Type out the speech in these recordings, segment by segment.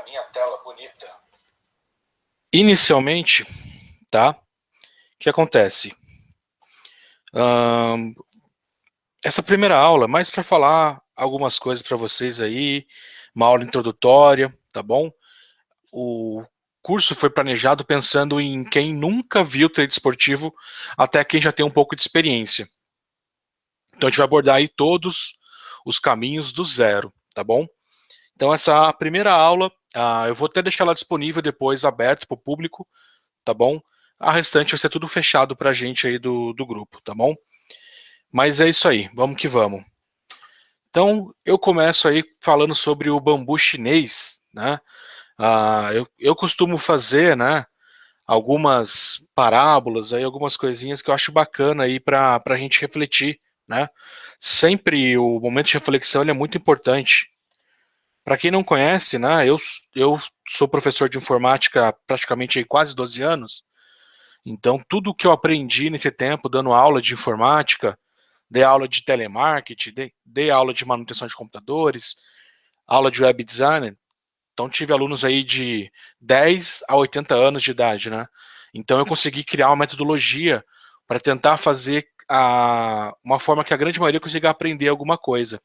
minha tela bonita. Inicialmente, tá? O que acontece? Essa primeira aula é mais para falar algumas coisas para vocês aí, uma aula introdutória, tá bom? O curso foi planejado pensando em quem nunca viu trade esportivo até quem já tem um pouco de experiência. Então a gente vai abordar aí todos os caminhos do zero, tá bom? Então essa primeira aula, eu vou até deixar ela disponível depois, aberto para o público, tá bom? A restante vai ser tudo fechado para a gente aí do grupo, tá bom? Mas é isso aí, vamos que vamos. Então eu começo aí falando sobre o bambu chinês, né? Eu costumo fazer, né, algumas parábolas, aí, algumas coisinhas que eu acho bacana aí para a gente refletir, né? Sempre o momento de reflexão ele é muito importante. Para quem não conhece, né, eu sou professor de informática há praticamente aí quase 12 anos, então tudo que eu aprendi nesse tempo, dando aula de informática, dei aula de telemarketing, dei aula de manutenção de computadores, aula de web design, então tive alunos aí de 10 a 80 anos de idade, né? Então eu consegui criar uma metodologia para tentar fazer uma forma que a grande maioria consiga aprender alguma coisa.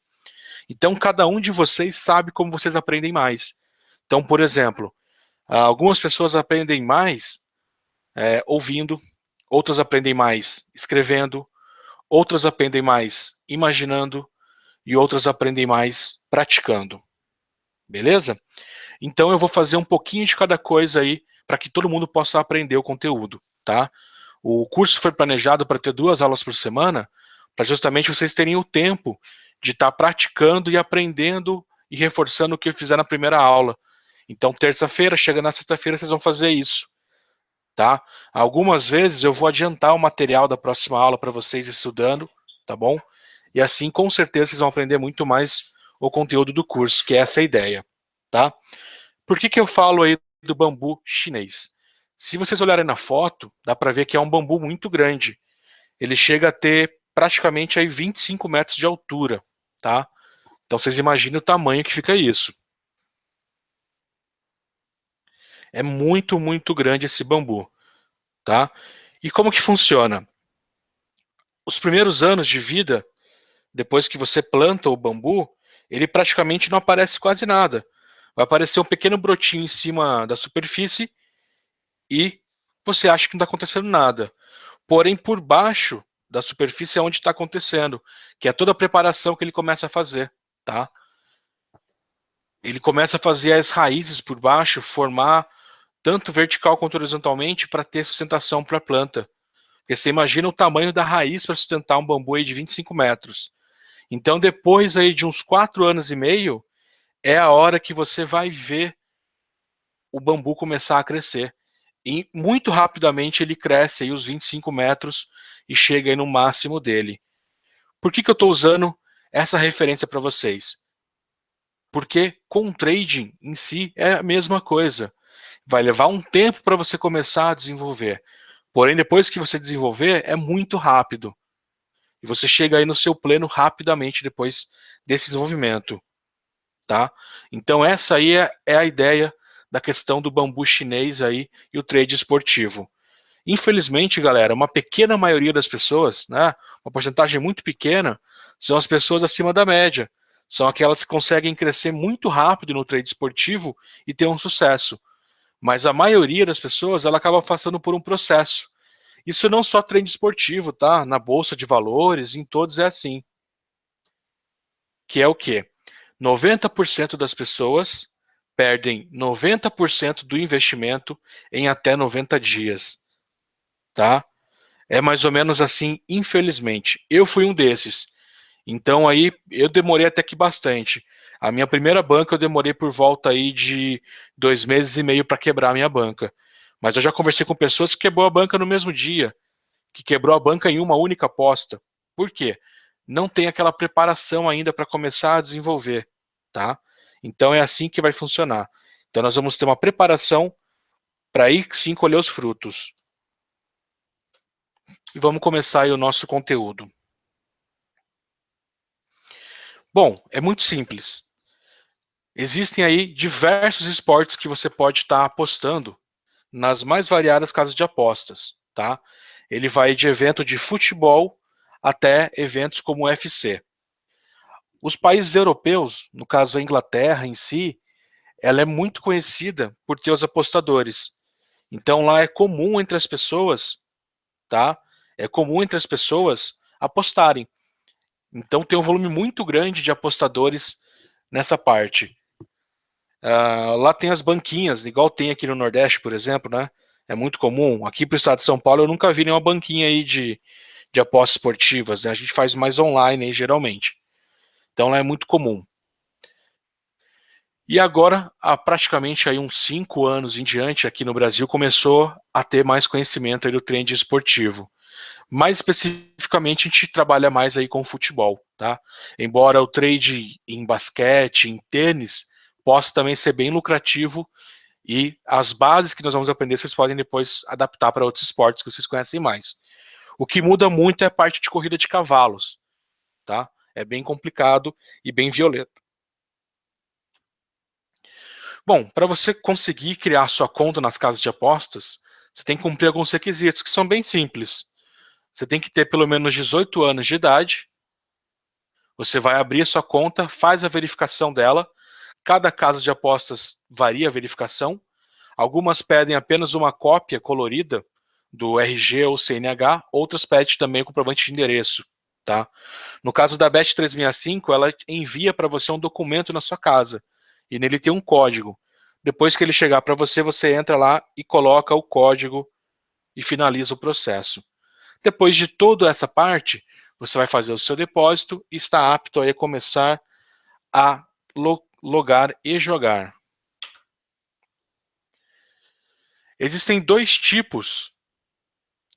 Então cada um de vocês sabe como vocês aprendem mais. Então, por exemplo, algumas pessoas aprendem mais ouvindo, outras aprendem mais escrevendo, outras aprendem mais imaginando e outras aprendem mais praticando. Beleza? Então eu vou fazer um pouquinho de cada coisa aí para que todo mundo possa aprender o conteúdo, tá? O curso foi planejado para ter 2 aulas por semana, para justamente vocês terem o tempo de estar praticando e aprendendo e reforçando o que eu fizer na primeira aula. Então, terça-feira, chega na sexta-feira, vocês vão fazer isso, tá? Algumas vezes eu vou adiantar o material da próxima aula para vocês estudando, tá bom? E assim, com certeza, vocês vão aprender muito mais o conteúdo do curso, que é essa a ideia, tá? Por que eu falo aí do bambu chinês? Se vocês olharem na foto, dá para ver que é um bambu muito grande. Ele chega a ter praticamente aí 25 metros de altura, tá? Então vocês imaginem o tamanho que fica isso. É muito, muito grande esse bambu, tá? E como que funciona? Os primeiros anos de vida, depois que você planta o bambu, ele praticamente não aparece quase nada. Vai aparecer um pequeno brotinho em cima da superfície e você acha que não está acontecendo nada. Porém, por baixo da superfície é onde está acontecendo, que é toda a preparação que ele começa a fazer, tá? Ele começa a fazer as raízes por baixo, formar tanto vertical quanto horizontalmente para ter sustentação para a planta. Porque você imagina o tamanho da raiz para sustentar um bambu aí de 25 metros. Então, depois aí de uns 4 anos e meio, é a hora que você vai ver o bambu começar a crescer. E muito rapidamente ele cresce aí os 25 metros e chega aí no máximo dele. Por que eu estou usando essa referência para vocês? Porque com o trading em si é a mesma coisa. Vai levar um tempo para você começar a desenvolver. Porém, depois que você desenvolver, é muito rápido. E você chega aí no seu pleno rapidamente depois desse desenvolvimento. Tá? Então essa aí é a ideia da questão do bambu chinês aí e o trade esportivo. Infelizmente, galera, uma pequena maioria das pessoas, né, uma porcentagem muito pequena, são as pessoas acima da média. São aquelas que conseguem crescer muito rápido no trade esportivo e ter um sucesso. Mas a maioria das pessoas, ela acaba passando por um processo. Isso não só trade esportivo, tá? Na bolsa de valores, em todos é assim. Que é o quê? 90% das pessoas perdem 90% do investimento em até 90 dias, tá? É mais ou menos assim, infelizmente. Eu fui um desses. Então aí eu demorei até que bastante. A minha primeira banca eu demorei por volta aí de 2 meses e meio para quebrar a minha banca. Mas eu já conversei com pessoas que quebrou a banca no mesmo dia, que quebrou a banca em uma única aposta. Por quê? Não tem aquela preparação ainda para começar a desenvolver, tá? Então é assim que vai funcionar. Então nós vamos ter uma preparação para aí sim colher os frutos. E vamos começar aí o nosso conteúdo. Bom, é muito simples. Existem aí diversos esportes que você pode estar apostando nas mais variadas casas de apostas, tá? Ele vai de evento de futebol até eventos como o UFC. Os países europeus, no caso a Inglaterra em si, ela é muito conhecida por ter os apostadores. Então lá é comum entre as pessoas, tá? É comum entre as pessoas apostarem. Então tem um volume muito grande de apostadores nessa parte. Lá tem as banquinhas, igual tem aqui no Nordeste, por exemplo, né? É muito comum. Aqui para o estado de São Paulo eu nunca vi nenhuma banquinha aí de apostas esportivas, né? A gente faz mais online aí, geralmente. Então lá é muito comum. E agora, há praticamente aí uns 5 anos em diante, aqui no Brasil, começou a ter mais conhecimento aí do trade esportivo. Mais especificamente, a gente trabalha mais aí com futebol, tá? Embora o trade em basquete, em tênis, possa também ser bem lucrativo e as bases que nós vamos aprender, vocês podem depois adaptar para outros esportes que vocês conhecem mais. O que muda muito é a parte de corrida de cavalos, tá? É bem complicado e bem violento. Bom, para você conseguir criar sua conta nas casas de apostas, você tem que cumprir alguns requisitos que são bem simples. Você tem que ter pelo menos 18 anos de idade. Você vai abrir a sua conta, faz a verificação dela. Cada casa de apostas varia a verificação. Algumas pedem apenas uma cópia colorida do RG ou CNH, outras pedem também o comprovante de endereço, tá? No caso da Bet365, ela envia para você um documento na sua casa e nele tem um código. Depois que ele chegar para você, você entra lá e coloca o código e finaliza o processo. Depois de toda essa parte, você vai fazer o seu depósito e está apto a começar a logar e jogar. Existem dois tipos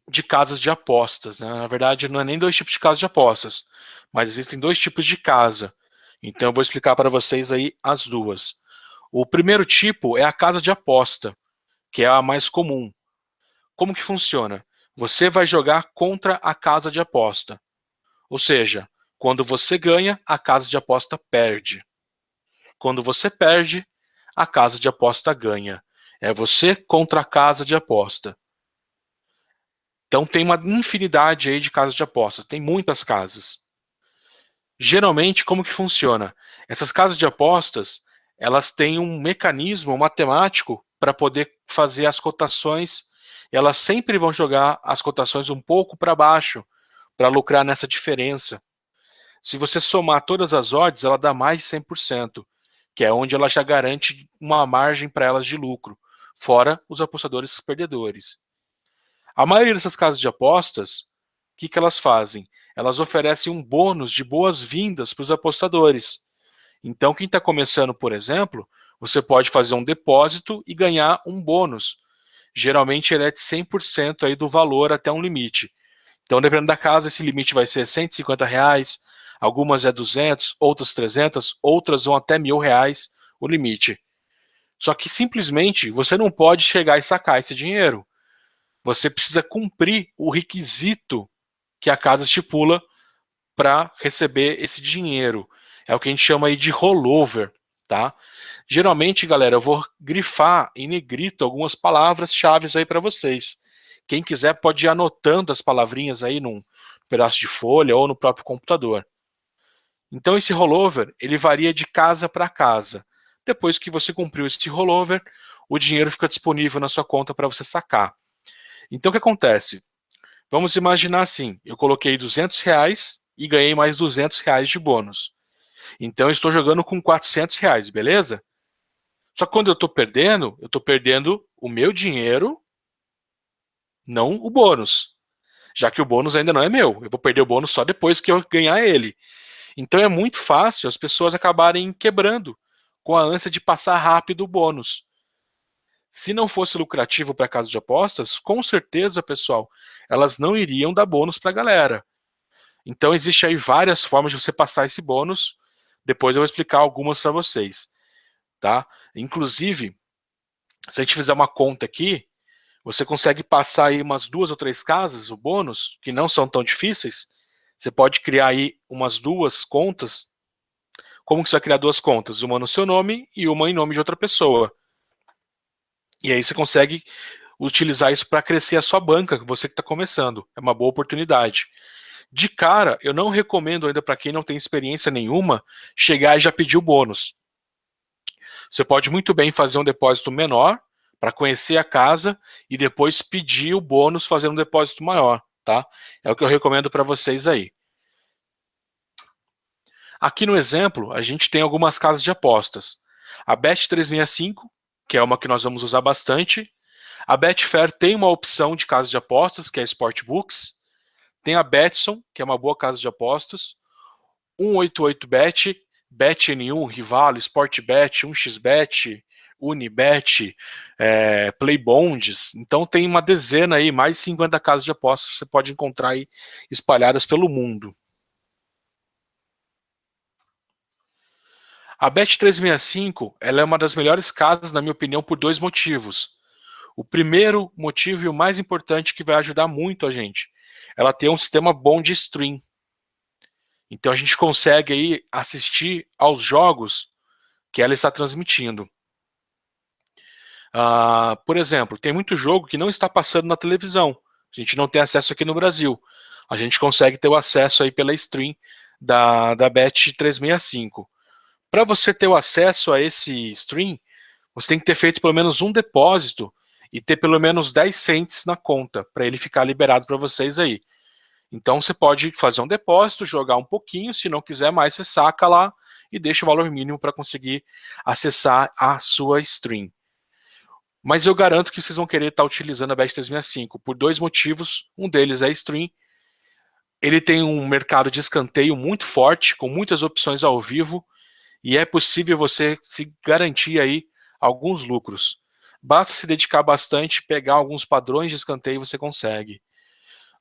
de casas de apostas, né? Na verdade, não é nem dois tipos de casas de apostas, mas existem dois tipos de casa. Então eu vou explicar para vocês aí as duas. O primeiro tipo é a casa de aposta, que é a mais comum. Como que funciona? Você vai jogar contra a casa de aposta. Ou seja, quando você ganha, a casa de aposta perde. Quando você perde, a casa de aposta ganha. É você contra a casa de aposta. Então tem uma infinidade aí de casas de apostas, tem muitas casas. Geralmente, como que funciona? Essas casas de apostas, elas têm um mecanismo matemático para poder fazer as cotações, e elas sempre vão jogar as cotações um pouco para baixo, para lucrar nessa diferença. Se você somar todas as odds, ela dá mais de 100%, que é onde ela já garante uma margem para elas de lucro, fora os apostadores perdedores. A maioria dessas casas de apostas, o que elas fazem? Elas oferecem um bônus de boas-vindas para os apostadores. Então, quem está começando, por exemplo, você pode fazer um depósito e ganhar um bônus. Geralmente ele é de 100% aí do valor até um limite. Então, dependendo da casa, esse limite vai ser R$ 150, algumas é 200, outras 300, outras vão até R$ 1.000 o limite. Só que simplesmente você não pode chegar e sacar esse dinheiro. Você precisa cumprir o requisito que a casa estipula para receber esse dinheiro. É o que a gente chama aí de rollover, tá? Geralmente, galera, eu vou grifar em negrito algumas palavras-chave aí para vocês. Quem quiser pode ir anotando as palavrinhas aí num pedaço de folha ou no próprio computador. Então esse rollover, ele varia de casa para casa. Depois que você cumpriu esse rollover, o dinheiro fica disponível na sua conta para você sacar. Então o que acontece? Vamos imaginar assim, eu coloquei R$ 200 e ganhei mais R$ 200 de bônus. Então eu estou jogando com R$ 400, beleza? Só que quando eu estou perdendo o meu dinheiro, não o bônus. Já que o bônus ainda não é meu. Eu vou perder o bônus só depois que eu ganhar ele. Então é muito fácil as pessoas acabarem quebrando com a ânsia de passar rápido o bônus. Se não fosse lucrativo para casa de apostas, com certeza, pessoal, elas não iriam dar bônus para a galera. Então existe aí várias formas de você passar esse bônus. Depois eu vou explicar algumas para vocês, tá? Inclusive, se a gente fizer uma conta aqui, você consegue passar aí umas 2 ou 3 casas, o bônus, que não são tão difíceis. Você pode criar aí umas 2 contas como que você vai criar duas contas? Uma no seu nome e uma em nome de outra pessoa. E aí você consegue utilizar isso para crescer a sua banca, você que está começando. É uma boa oportunidade. De cara, eu não recomendo ainda para quem não tem experiência nenhuma chegar e já pedir o bônus. Você pode muito bem fazer um depósito menor para conhecer a casa e depois pedir o bônus fazendo um depósito maior, tá? É o que eu recomendo para vocês aí. Aqui no exemplo, a gente tem algumas casas de apostas. A Bet365, que é uma que nós vamos usar bastante. A Betfair tem uma opção de casa de apostas, que é Sportbooks. Tem a Betson, que é uma boa casa de apostas. 188bet, BetN1, Rivalo, Sportbet, 1xBet, Unibet, Playbonds. Então tem uma dezena aí, mais de 50 casas de apostas que você pode encontrar aí espalhadas pelo mundo. A Bet365, ela é uma das melhores casas, na minha opinião, por dois motivos. O primeiro motivo e o mais importante que vai ajudar muito a gente, ela tem um sistema bom de stream. Então a gente consegue aí assistir aos jogos que ela está transmitindo. Por exemplo, tem muito jogo que não está passando na televisão. A gente não tem acesso aqui no Brasil. A gente consegue ter o acesso aí pela stream da Bet365. Para você ter o acesso a esse stream, você tem que ter feito pelo menos um depósito e ter pelo menos 10 cents na conta, para ele ficar liberado para vocês aí. Então você pode fazer um depósito, jogar um pouquinho, se não quiser mais, você saca lá e deixa o valor mínimo para conseguir acessar a sua stream. Mas eu garanto que vocês vão querer estar utilizando a Bet365 por dois motivos. Um deles é a stream. Ele tem um mercado de escanteio muito forte, com muitas opções ao vivo, e é possível você se garantir aí alguns lucros. Basta se dedicar bastante, pegar alguns padrões de escanteio, você consegue.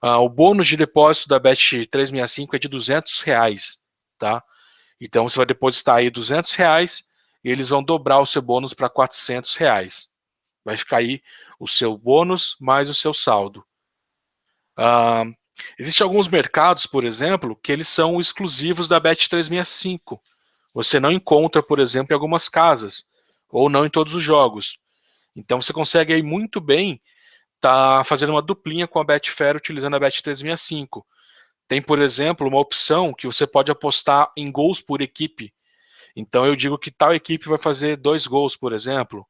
O bônus de depósito da Bet365 é de R$200, tá? Então você vai depositar aí R$200 e eles vão dobrar o seu bônus para R$400. Vai ficar aí o seu bônus mais o seu saldo. Existem alguns mercados, por exemplo, que eles são exclusivos da Bet365. Você não encontra, por exemplo, em algumas casas, ou não em todos os jogos. Então você consegue aí muito bem estar fazendo uma duplinha com a Betfair utilizando a Bet365. Tem, por exemplo, uma opção que você pode apostar em gols por equipe. Então eu digo que tal equipe vai fazer 2 gols, por exemplo.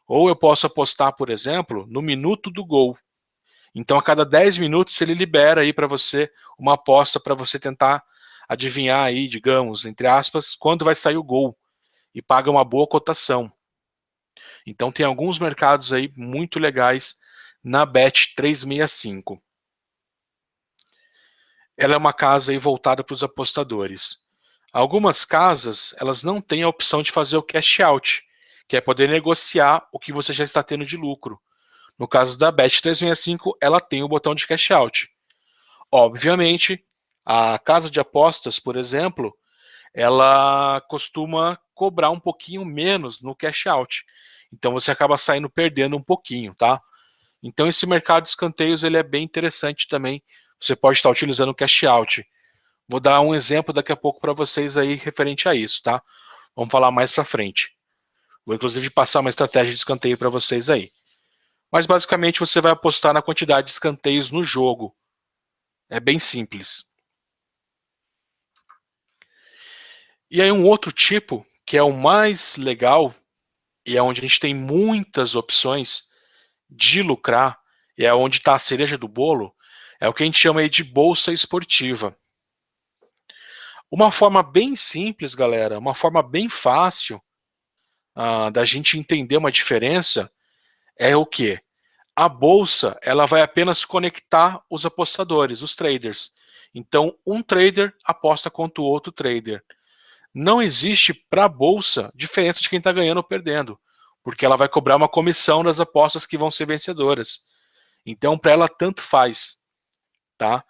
Ou eu posso apostar, por exemplo, no minuto do gol. Então a cada 10 minutos ele libera aí para você uma aposta para você tentar adivinhar aí, digamos, entre aspas, quando vai sair o gol. E paga uma boa cotação. Então tem alguns mercados aí muito legais na Bet365. Ela é uma casa aí voltada para os apostadores. Algumas casas, elas não têm a opção de fazer o cash out, que é poder negociar o que você já está tendo de lucro. No caso da Bet365, ela tem o botão de cash out. Obviamente, a casa de apostas, por exemplo, ela costuma cobrar um pouquinho menos no cash out. Então você acaba saindo perdendo um pouquinho, tá? Então esse mercado de escanteios ele é bem interessante também. Você pode estar utilizando o cash out. Vou dar um exemplo daqui a pouco para vocês aí referente a isso, tá? Vamos falar mais para frente. Vou inclusive passar uma estratégia de escanteio para vocês aí. Mas basicamente você vai apostar na quantidade de escanteios no jogo. É bem simples. E aí um outro tipo, que é o mais legal, e é onde a gente tem muitas opções de lucrar, e é onde está a cereja do bolo, é o que a gente chama aí de bolsa esportiva. Uma forma bem simples, galera, uma forma bem fácil da gente entender uma diferença é o quê? A bolsa, ela vai apenas conectar os apostadores, os traders. Então, um trader aposta contra o outro trader. Não existe para a bolsa diferença de quem está ganhando ou perdendo, porque ela vai cobrar uma comissão das apostas que vão ser vencedoras. Então, para ela, tanto faz. Tá?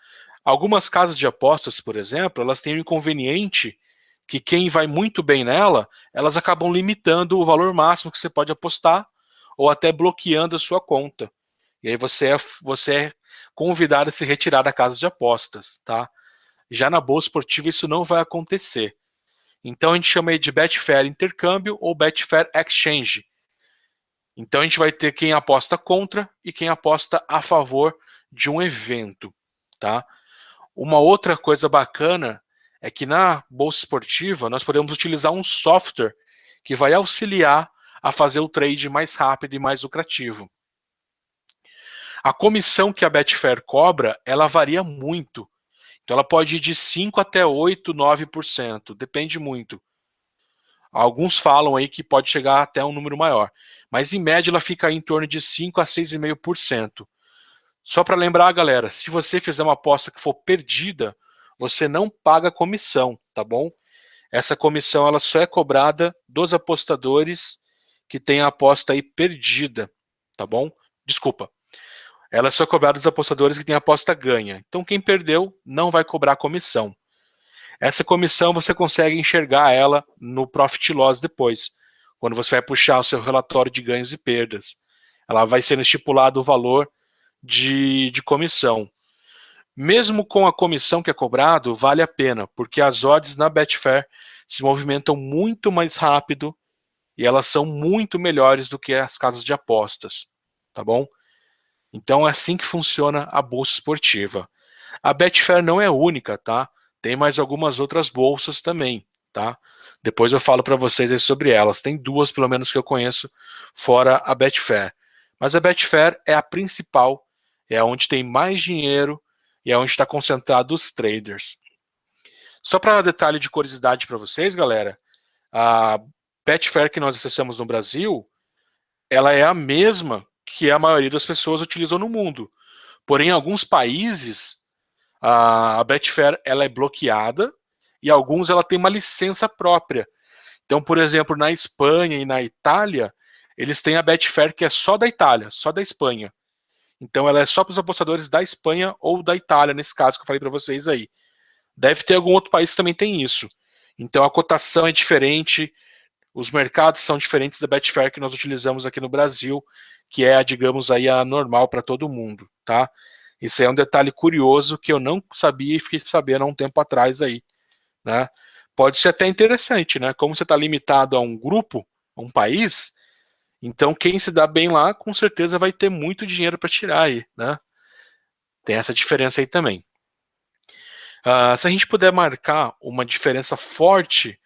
Algumas casas de apostas, por exemplo, elas têm o inconveniente que quem vai muito bem nela, elas acabam limitando o valor máximo que você pode apostar ou até bloqueando a sua conta. E aí você é convidado a se retirar da casa de apostas. Tá? Já na bolsa esportiva isso não vai acontecer. Então a gente chama aí de Betfair Intercâmbio ou Betfair Exchange. Então a gente vai ter quem aposta contra e quem aposta a favor de um evento, tá? Uma outra coisa bacana é que na bolsa esportiva nós podemos utilizar um software que vai auxiliar a fazer o trade mais rápido e mais lucrativo. A comissão que a Betfair cobra, ela varia muito. Então ela pode ir de 5 até 8, 9%, depende muito. Alguns falam aí que pode chegar até um número maior, mas em média ela fica aí em torno de 5 a 6,5%. Só para lembrar, galera, se você fizer uma aposta que for perdida, você não paga comissão, tá bom? Essa comissão ela só é cobrada dos apostadores que têm a aposta aí perdida, tá bom? Desculpa. Ela só é cobrada dos apostadores que têm a aposta ganha. Então quem perdeu não vai cobrar comissão. Essa comissão você consegue enxergar ela no Profit Loss depois, quando você vai puxar o seu relatório de ganhos e perdas. Ela vai sendo estipulado o valor de comissão. Mesmo com a comissão que é cobrado, vale a pena, porque as odds na Betfair se movimentam muito mais rápido e elas são muito melhores do que as casas de apostas, tá bom? Então é assim que funciona a bolsa esportiva. A Betfair não é única, tá? Tem mais algumas outras bolsas também, tá? Depois eu falo para vocês aí sobre elas. Tem duas, pelo menos, que eu conheço, fora a Betfair. Mas a Betfair é a principal, é onde tem mais dinheiro e é onde está concentrado os traders. Só para detalhe de curiosidade para vocês, galera, a Betfair que nós acessamos no Brasil, ela é a mesma que a maioria das pessoas utilizam no mundo. Porém, em alguns países, a Betfair ela é bloqueada e alguns ela tem uma licença própria. Então, por exemplo, na Espanha e na Itália, eles têm a Betfair que é só da Itália, só da Espanha. Então ela é só para os apostadores da Espanha ou da Itália, nesse caso que eu falei para vocês aí. Deve ter algum outro país que também tem isso. Então a cotação é diferente, os mercados são diferentes da Betfair que nós utilizamos aqui no Brasil, que é, digamos aí, a normal para todo mundo, tá? Isso é um detalhe curioso que eu não sabia e fiquei sabendo há um tempo atrás aí, né? Pode ser até interessante, né? Como você está limitado a um grupo, a um país, então quem se dá bem lá, com certeza vai ter muito dinheiro para tirar aí, né? Tem essa diferença aí também. Se a gente puder marcar uma diferença forte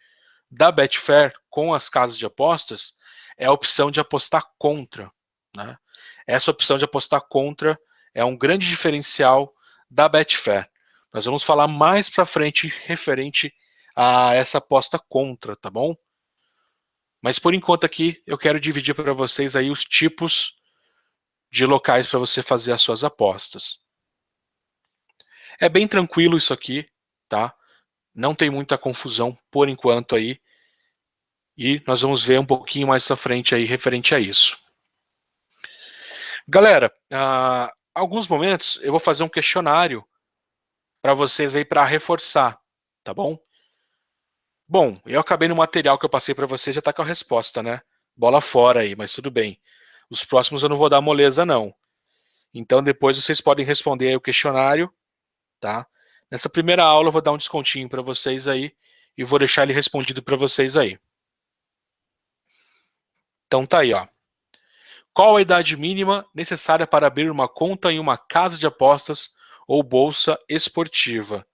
da Betfair com as casas de apostas, é a opção de apostar contra, né? Essa opção de apostar contra é um grande diferencial da Betfair. Nós vamos falar mais para frente referente a essa aposta contra, tá bom? Mas por enquanto aqui eu quero dividir para vocês aí os tipos de locais para você fazer as suas apostas. É bem tranquilo isso aqui, tá? Não tem muita confusão por enquanto aí. E nós vamos ver um pouquinho mais pra frente aí referente a isso. Galera, alguns momentos eu vou fazer um questionário para vocês aí para reforçar, tá bom? Bom, eu acabei no material que eu passei para vocês já tá com a resposta, né? Bola fora aí, mas tudo bem. Os próximos eu não vou dar moleza não. Então depois vocês podem responder aí o questionário, tá? Nessa primeira aula eu vou dar um descontinho para vocês aí e vou deixar ele respondido para vocês aí. Então tá aí, ó. Qual a idade mínima necessária para abrir uma conta em uma casa de apostas ou bolsa esportiva?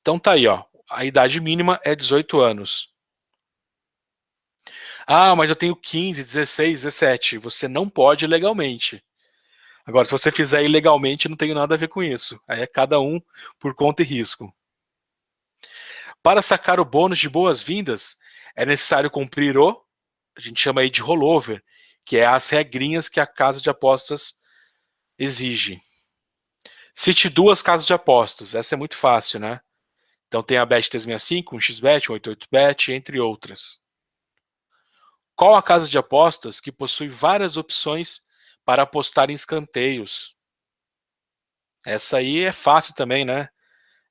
Então tá aí, ó. A idade mínima é 18 anos. Ah, mas eu tenho 15, 16, 17. Você não pode legalmente. Agora, se você fizer ilegalmente, não tem nada a ver com isso. Aí é cada um por conta e risco. Para sacar o bônus de boas-vindas, é necessário cumprir a gente chama aí de rollover, que é as regrinhas que a casa de apostas exige. Cite duas casas de apostas. Essa é muito fácil, né? Então tem a Bet365, um XBet, um 88Bet, entre outras. Qual a casa de apostas que possui várias opções para apostar em escanteios? Essa aí é fácil também, né?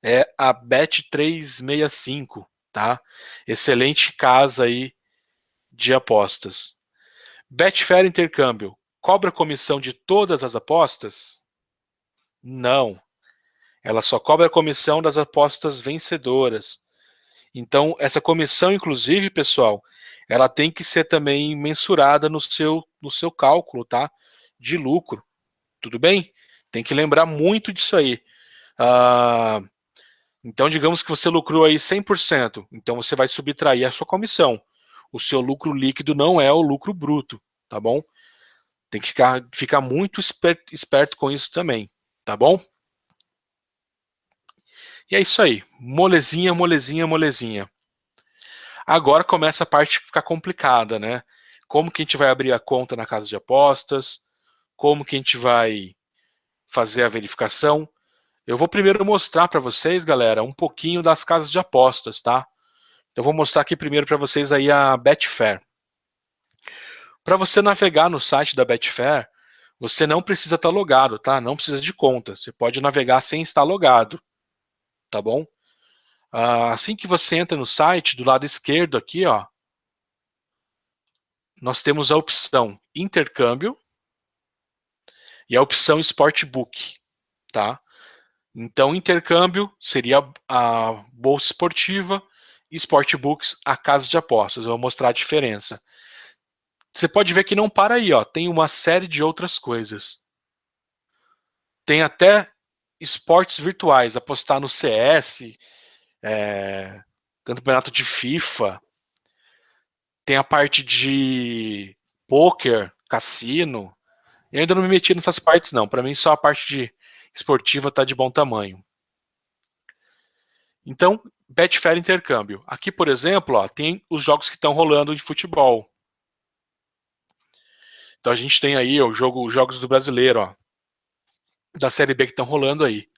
É a Bet365, tá? Excelente casa aí de apostas. Betfair Intercâmbio cobra comissão de todas as apostas? Não. Ela só cobra a comissão das apostas vencedoras. Então, essa comissão, inclusive, pessoal, ela tem que ser também mensurada no seu cálculo, tá? De lucro, tudo bem? Tem que lembrar muito disso aí. Ah, então, digamos que você lucrou aí 100%, então você vai subtrair a sua comissão. O seu lucro líquido não é o lucro bruto, tá bom? Tem que ficar muito esperto com isso também, tá bom? E é isso aí. Molezinha, molezinha, molezinha. Agora começa a parte que fica complicada, né? Como que a gente vai abrir a conta na casa de apostas? Como que a gente vai fazer a verificação? Eu vou primeiro mostrar para vocês, galera, um pouquinho das casas de apostas, tá? Eu vou mostrar aqui primeiro para vocês aí a Betfair. Para você navegar no site da Betfair, você não precisa estar logado, tá? Não precisa de conta. Você pode navegar sem estar logado, tá bom? Assim que você entra no site, do lado esquerdo aqui, ó, nós temos a opção intercâmbio e a opção Sportbook, tá? Então, intercâmbio seria a bolsa esportiva e Sportbooks a casa de apostas. Eu vou mostrar a diferença. Você pode ver que não para aí, ó. Tem uma série de outras coisas. Tem até esportes virtuais, apostar no CS, campeonato de FIFA. Tem a parte de poker, cassino. Eu ainda não me meti nessas partes, não. Para mim, só a parte de esportiva tá de bom tamanho. Então, Betfair intercâmbio. Aqui, por exemplo, ó, tem os jogos que estão rolando de futebol. Então a gente tem aí os jogos do brasileiro, ó, da Série B que estão rolando aí.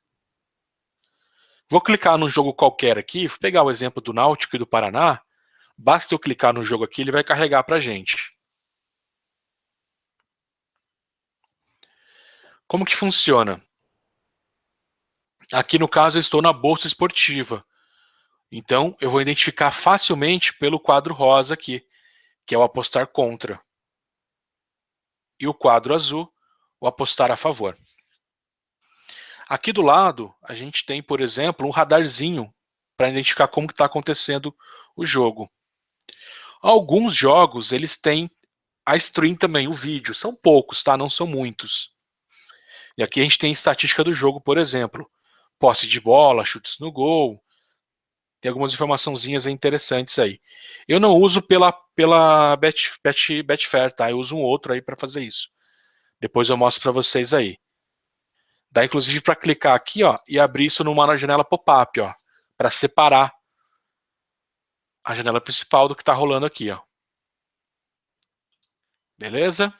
Vou clicar num jogo qualquer aqui, vou pegar o exemplo do Náutico e do Paraná. Basta eu clicar no jogo aqui, ele vai carregar para a gente. Como que funciona? Aqui no caso eu estou na bolsa esportiva. Então eu vou identificar facilmente pelo quadro rosa aqui, que é o apostar contra. E o quadro azul, o apostar a favor. Aqui do lado, a gente tem, por exemplo, um radarzinho para identificar como está acontecendo o jogo. Alguns jogos, eles têm a stream também, o vídeo. São poucos, tá? Não são muitos. E aqui a gente tem a estatística do jogo, por exemplo. Posse de bola, chutes no gol. Tem algumas informaçãozinhas interessantes aí. Eu não uso pela Betfair, tá? Eu uso um outro aí para fazer isso. Depois eu mostro para vocês aí. Dá inclusive para clicar aqui, ó, e abrir isso numa janela pop-up, ó, para separar a janela principal do que está rolando aqui, ó. Beleza?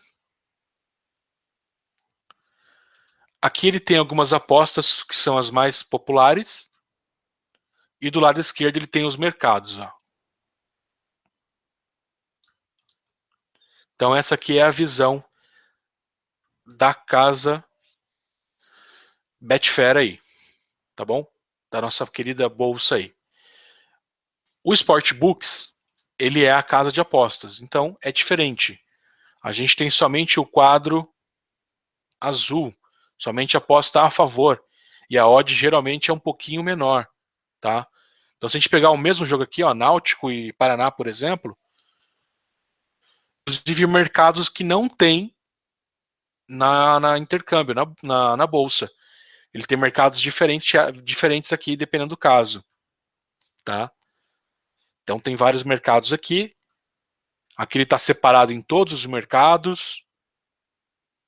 Aqui ele tem algumas apostas que são as mais populares. E do lado esquerdo ele tem os mercados, ó. Então essa aqui é a visão da casa Betfair aí, tá bom? Da nossa querida bolsa aí. O Sportbooks, ele é a casa de apostas, então é diferente. A gente tem somente o quadro azul, somente aposta a favor, e a odd geralmente é um pouquinho menor, tá? Então se a gente pegar o mesmo jogo aqui, ó, Náutico e Paraná, por exemplo, inclusive mercados que não tem na intercâmbio, na bolsa. Ele tem mercados diferentes aqui, dependendo do caso, tá? Então tem vários mercados aqui. Aqui ele está separado em todos os mercados,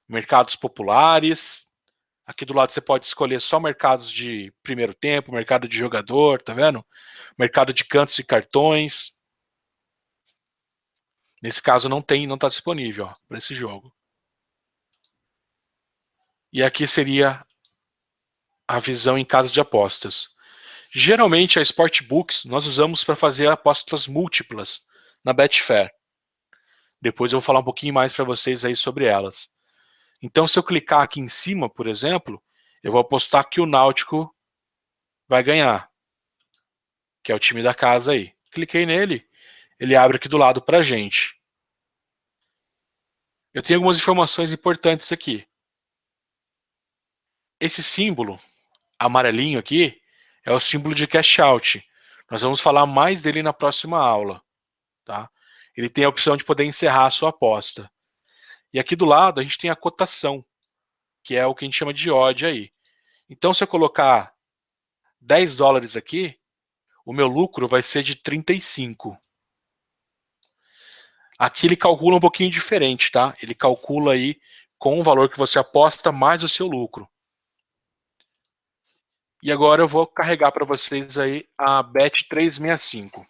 mercados populares. Aqui do lado você pode escolher só mercados de primeiro tempo, mercado de jogador, tá vendo? Mercado de cantos e cartões. Nesse caso não está disponível para esse jogo. E aqui seria a visão em casa de apostas. Geralmente a Sportbooks nós usamos para fazer apostas múltiplas na Betfair. Depois eu vou falar um pouquinho mais para vocês aí sobre elas. Então se eu clicar aqui em cima, por exemplo, eu vou apostar que o Náutico vai ganhar, que é o time da casa aí. Cliquei nele, ele abre aqui do lado para a gente. Eu tenho algumas informações importantes aqui. Esse símbolo amarelinho aqui é o símbolo de cash out. Nós vamos falar mais dele na próxima aula, tá? Ele tem a opção de poder encerrar a sua aposta. E aqui do lado a gente tem a cotação, que é o que a gente chama de odd aí. Então, se eu colocar 10 dólares aqui, o meu lucro vai ser de 35. Aqui ele calcula um pouquinho diferente, tá? Ele calcula aí com o valor que você aposta mais o seu lucro. E agora eu vou carregar para vocês aí a Bet365.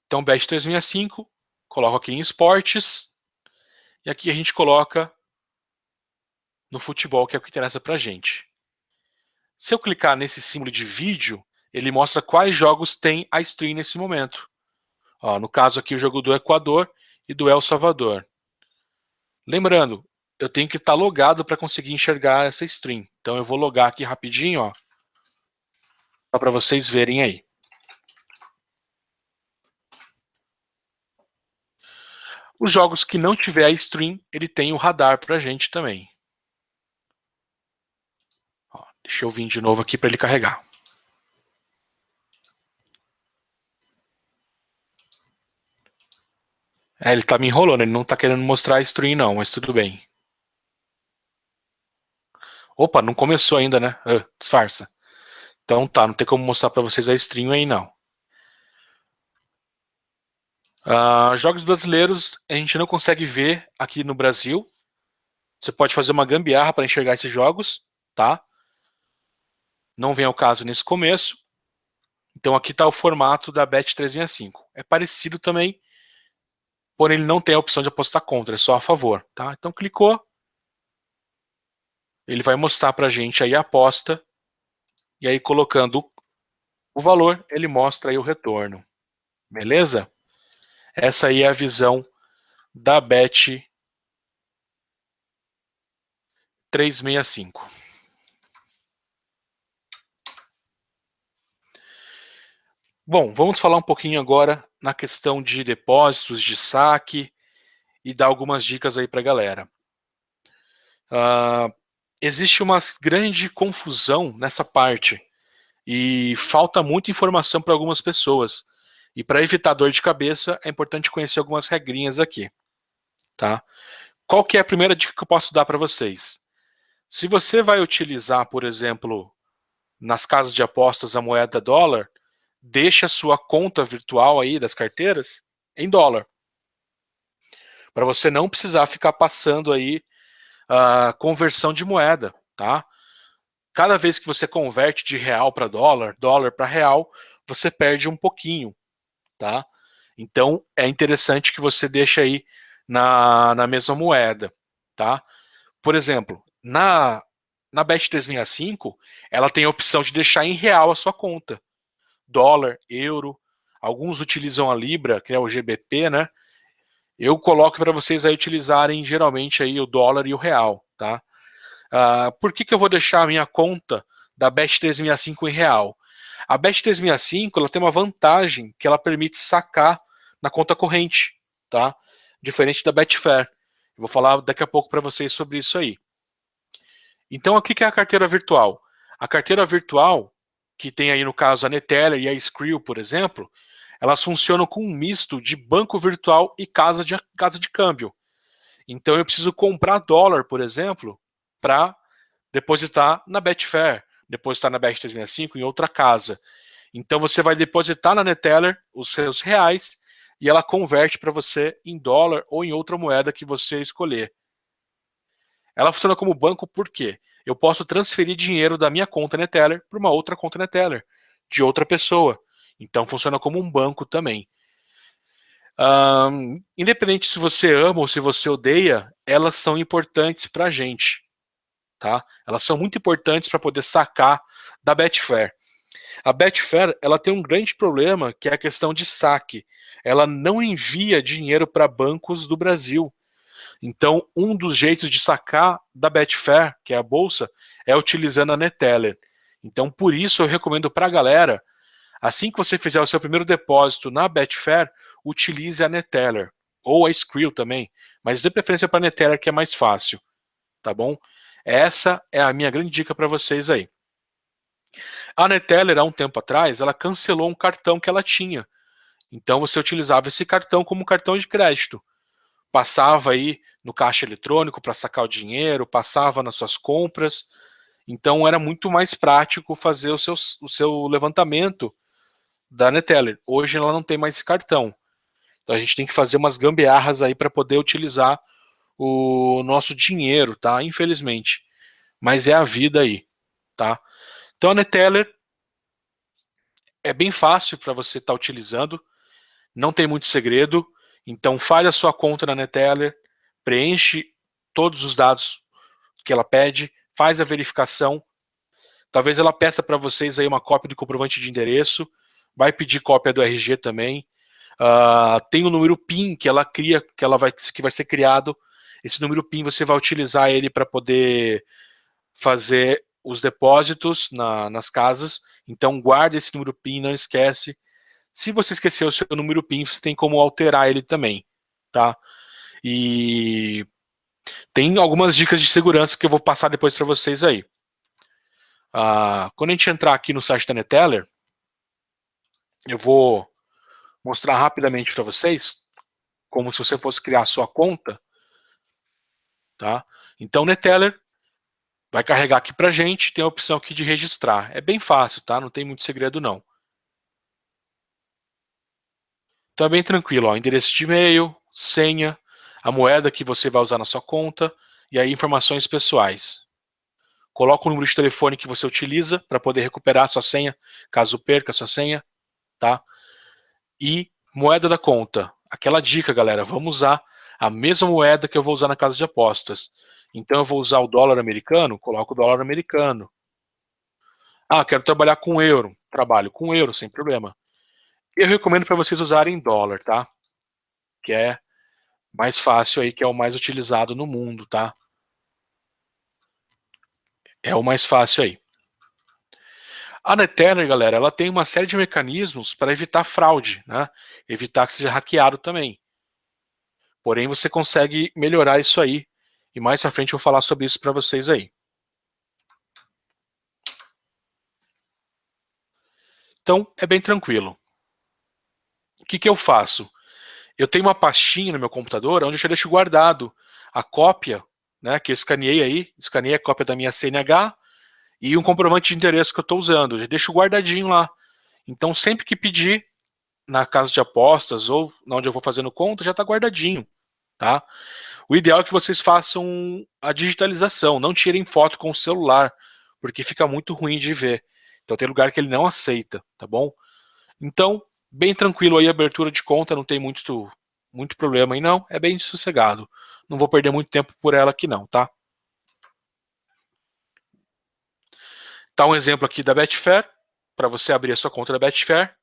Então, Bet365, coloco aqui em esportes, e aqui a gente coloca no futebol, que é o que interessa pra gente. Se eu clicar nesse símbolo de vídeo, ele mostra quais jogos tem a stream nesse momento. Ó, no caso aqui, o jogo do Equador e do El Salvador. Lembrando, eu tenho que estar logado para conseguir enxergar essa stream. Então eu vou logar aqui rapidinho, ó, só para vocês verem aí. Os jogos que não tiver a stream, ele tem o radar para a gente também. Ó, deixa eu vir de novo aqui para ele carregar. Ele tá me enrolando, ele não tá querendo mostrar a stream não, mas tudo bem. Opa, não começou ainda, né? Disfarça. Então tá, não tem como mostrar para vocês a stream aí não. Jogos brasileiros a gente não consegue ver aqui no Brasil. Você pode fazer uma gambiarra para enxergar esses jogos, tá? Não vem ao caso nesse começo. Então aqui está o formato da Bet365. É parecido também, porém ele não tem a opção de apostar contra, é só a favor, tá? Então clicou, ele vai mostrar para a gente aí a aposta, e aí colocando o valor, ele mostra aí o retorno. Beleza? Essa aí é a visão da Bet365. Bom, vamos falar um pouquinho agora na questão de depósitos, de saque e dar algumas dicas aí para a galera. Existe uma grande confusão nessa parte e falta muita informação para algumas pessoas. E para evitar dor de cabeça, é importante conhecer algumas regrinhas aqui, tá? Qual que é a primeira dica que eu posso dar para vocês? Se você vai utilizar, por exemplo, nas casas de apostas a moeda dólar, deixa a sua conta virtual aí das carteiras em dólar, para você não precisar ficar passando aí a conversão de moeda, tá? Cada vez que você converte de real para dólar, dólar para real, você perde um pouquinho, tá? Então é interessante que você deixe aí na mesma moeda, tá? Por exemplo, na Bet365, ela tem a opção de deixar em real a sua conta. Dólar, euro, alguns utilizam a Libra, que é o GBP, né? Eu coloco para vocês aí utilizarem geralmente aí o dólar e o real, tá? Por que eu vou deixar a minha conta da Bet365 em real? A Bet365 ela tem uma vantagem que ela permite sacar na conta corrente, tá? Diferente da Betfair. Eu vou falar daqui a pouco para vocês sobre isso aí. Então, o que é a carteira virtual? A carteira virtual, que tem aí no caso a Neteller e a Skrill, por exemplo, elas funcionam com um misto de banco virtual e casa de câmbio. Então eu preciso comprar dólar, por exemplo, para depositar na Betfair, depositar na Bet365 em outra casa. Então você vai depositar na Neteller os seus reais e ela converte para você em dólar ou em outra moeda que você escolher. Ela funciona como banco por quê? Eu posso transferir dinheiro da minha conta Neteller para uma outra conta Neteller, de outra pessoa. Então funciona como um banco também. Independente se você ama ou se você odeia, elas são importantes para a gente. Tá? Elas são muito importantes para poder sacar da Betfair. A Betfair ela tem um grande problema, que é a questão de saque. Ela não envia dinheiro para bancos do Brasil. Então, um dos jeitos de sacar da Betfair, que é a bolsa, é utilizando a Neteller. Então, por isso eu recomendo para a galera, assim que você fizer o seu primeiro depósito na Betfair, utilize a Neteller, ou a Skrill também, mas dê preferência para a Neteller, que é mais fácil, tá bom? Essa é a minha grande dica para vocês aí. A Neteller, há um tempo atrás, ela cancelou um cartão que ela tinha. Então você utilizava esse cartão como cartão de crédito. Passava aí no caixa eletrônico para sacar o dinheiro, passava nas suas compras. Então era muito mais prático fazer o seu levantamento da Neteller. Hoje ela não tem mais esse cartão. Então a gente tem que fazer umas gambiarras aí para poder utilizar o nosso dinheiro, tá? Infelizmente. Mas é a vida aí, tá? Então a Neteller é bem fácil para você estar utilizando, não tem muito segredo. Então faz a sua conta na Neteller, preenche todos os dados que ela pede, faz a verificação. Talvez ela peça para vocês aí uma cópia do comprovante de endereço, vai pedir cópia do RG também. Tem o número PIN que ela cria, que vai ser criado. Esse número PIN você vai utilizar ele para poder fazer os depósitos nas casas. Então guarda esse número PIN, não esquece. Se você esquecer o seu número PIN, você tem como alterar ele também, tá? E tem algumas dicas de segurança que eu vou passar depois para vocês aí. Quando a gente entrar aqui no site da Neteller, eu vou mostrar rapidamente para vocês, como se você fosse criar a sua conta, tá? Então, Neteller vai carregar aqui para a gente, tem a opção aqui de registrar. É bem fácil, tá? Não tem muito segredo, não. Então é bem tranquilo, ó. Endereço de e-mail, senha, a moeda que você vai usar na sua conta, e aí informações pessoais. Coloca o número de telefone que você utiliza para poder recuperar a sua senha, caso perca a sua senha, tá? E moeda da conta. Aquela dica, galera, vamos usar a mesma moeda que eu vou usar na casa de apostas. Então eu vou usar o dólar americano, coloco o dólar americano. Quero trabalhar com euro. Trabalho com euro, sem problema. Eu recomendo para vocês usarem dólar, tá? Que é mais fácil aí, que é o mais utilizado no mundo, tá? É o mais fácil aí. A Neteller, galera, ela tem uma série de mecanismos para evitar fraude, né? Evitar que seja hackeado também. Porém, você consegue melhorar isso aí. E mais pra frente eu vou falar sobre isso para vocês aí. Então, é bem tranquilo. O que eu faço? Eu tenho uma pastinha no meu computador onde eu já deixo guardado a cópia, né, que eu escaneei aí, escaneei a cópia da minha CNH e um comprovante de endereço que eu estou usando. Eu já deixo guardadinho lá. Então, sempre que pedir na casa de apostas ou onde eu vou fazendo conta, já está guardadinho, tá? O ideal é que vocês façam a digitalização, não tirem foto com o celular, porque fica muito ruim de ver. Então tem lugar que ele não aceita, tá bom? Então, bem tranquilo aí a abertura de conta, não tem muito problema aí não, é bem sossegado. Não vou perder muito tempo por ela aqui não, tá? Tá um exemplo aqui da Betfair, para você abrir a sua conta da Betfair.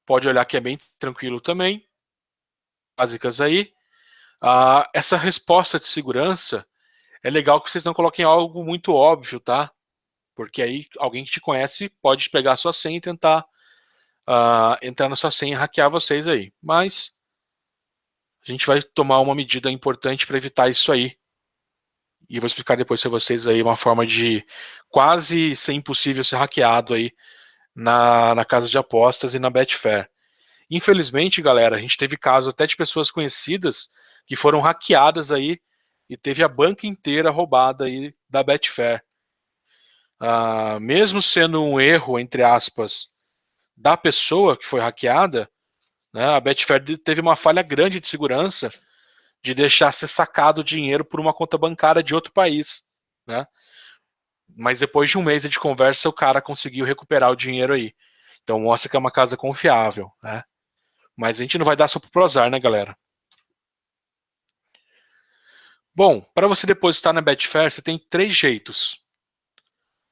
Pode olhar que é bem tranquilo também. Básicas aí. Essa resposta de segurança é legal que vocês não coloquem algo muito óbvio, tá? Porque aí alguém que te conhece pode pegar a sua senha e tentar entrar na sua senha e hackear vocês aí. Mas a gente vai tomar uma medida importante para evitar isso aí. E eu vou explicar depois para vocês aí uma forma de quase ser impossível ser hackeado aí na casa de apostas e na Betfair. Infelizmente, galera, a gente teve casos até de pessoas conhecidas que foram hackeadas aí e teve a banca inteira roubada aí da Betfair. Mesmo sendo um erro, entre aspas, da pessoa que foi hackeada, né, a Betfair teve uma falha grande de segurança de deixar ser sacado o dinheiro por uma conta bancária de outro país, né? Mas depois de um mês de conversa, o cara conseguiu recuperar o dinheiro aí. Então mostra que é uma casa confiável, né? Mas a gente não vai dar só pro azar, né, galera? Bom, para você depositar na Betfair, você tem 3 jeitos.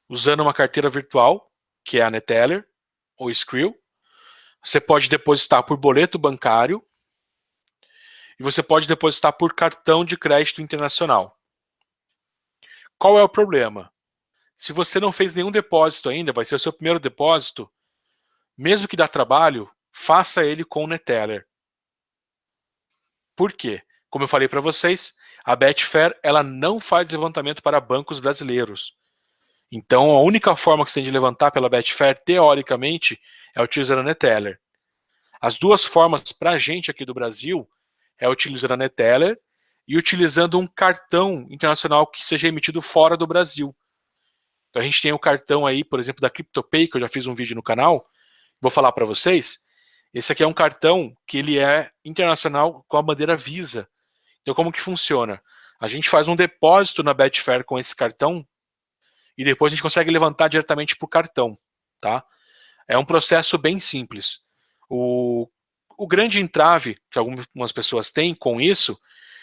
Usando uma carteira virtual, que é a Neteller ou Skrill. Você pode depositar por boleto bancário. E você pode depositar por cartão de crédito internacional. Qual é o problema? Se você não fez nenhum depósito ainda, vai ser o seu primeiro depósito, mesmo que dá trabalho, faça ele com o Neteller. Por quê? Como eu falei para vocês, a Betfair ela não faz levantamento para bancos brasileiros. Então, a única forma que você tem de levantar pela Betfair, teoricamente, é utilizando a Neteller. As duas formas para a gente aqui do Brasil é utilizando a Neteller e utilizando um cartão internacional que seja emitido fora do Brasil. Então, a gente tem o cartão aí, por exemplo, da CryptoPay, que eu já fiz um vídeo no canal, vou falar para vocês. Esse aqui é um cartão que ele é internacional com a bandeira Visa. Então, como que funciona? A gente faz um depósito na Betfair com esse cartão e depois a gente consegue levantar diretamente para o cartão, tá? É um processo bem simples. O grande entrave que algumas pessoas têm com isso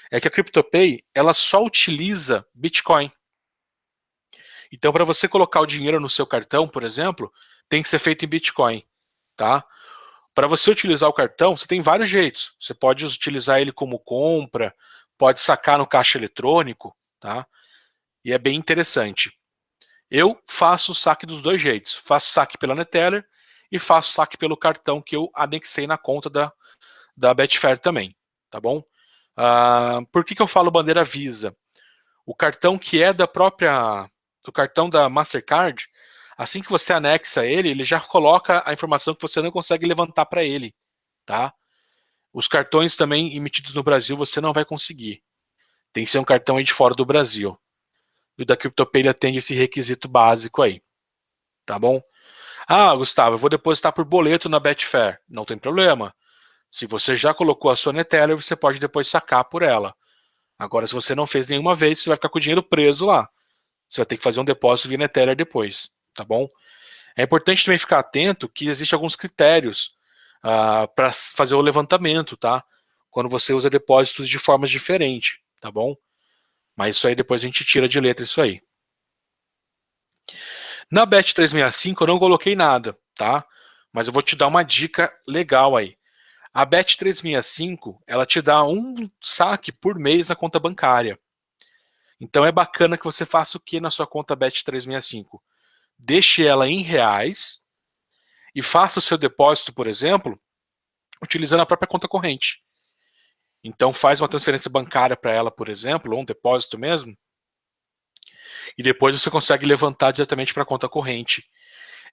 é que a CryptoPay ela só utiliza Bitcoin. Então, para você colocar o dinheiro no seu cartão, por exemplo, tem que ser feito em Bitcoin, tá? Para você utilizar o cartão, você tem vários jeitos. Você pode utilizar ele como compra, pode sacar no caixa eletrônico, tá? E é bem interessante. Eu faço o saque dos dois jeitos. Faço saque pela Neteller e faço saque pelo cartão que eu anexei na conta da Betfair também, tá bom? Por que eu falo bandeira Visa? O cartão que é do cartão da Mastercard, assim que você anexa ele, ele já coloca a informação que você não consegue levantar para ele, tá? Os cartões também emitidos no Brasil você não vai conseguir. Tem que ser um cartão aí de fora do Brasil. E o da CryptoPay ele atende esse requisito básico aí, tá bom? Ah, Gustavo, eu vou depositar por boleto na Betfair. Não tem problema. Se você já colocou a sua Neteller, você pode depois sacar por ela. Agora, se você não fez nenhuma vez, você vai ficar com o dinheiro preso lá. Você vai ter que fazer um depósito via Neteller depois, tá bom? É importante também ficar atento que existem alguns critérios para fazer o levantamento, tá? Quando você usa depósitos de formas diferentes, tá bom? Mas isso aí depois a gente tira de letra isso aí. Na Bet365 eu não coloquei nada, tá? Mas eu vou te dar uma dica legal aí. A Bet365, ela te dá um saque por mês na conta bancária. Então é bacana que você faça o que na sua conta Bet365? Deixe ela em reais e faça o seu depósito, por exemplo, utilizando a própria conta corrente. Então faz uma transferência bancária para ela, por exemplo, ou um depósito mesmo, e depois você consegue levantar diretamente para a conta corrente.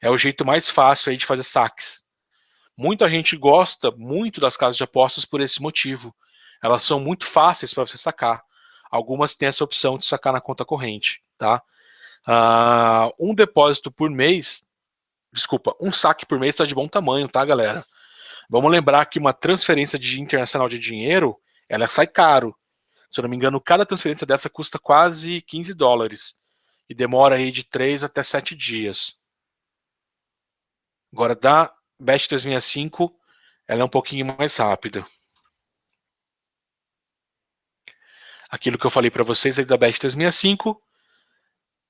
É o jeito mais fácil aí de fazer saques. Muita gente gosta muito das casas de apostas por esse motivo. Elas são muito fáceis para você sacar. Algumas têm essa opção de sacar na conta corrente, tá? Um depósito por mês, desculpa, um saque por mês está de bom tamanho, tá, galera? Vamos lembrar que uma transferência internacional de dinheiro, ela sai caro. Se eu não me engano, cada transferência dessa custa quase $15 e demora aí de 3 até 7 dias. Agora, da Bet365, ela é um pouquinho mais rápida. Aquilo que eu falei para vocês aí da Bet365,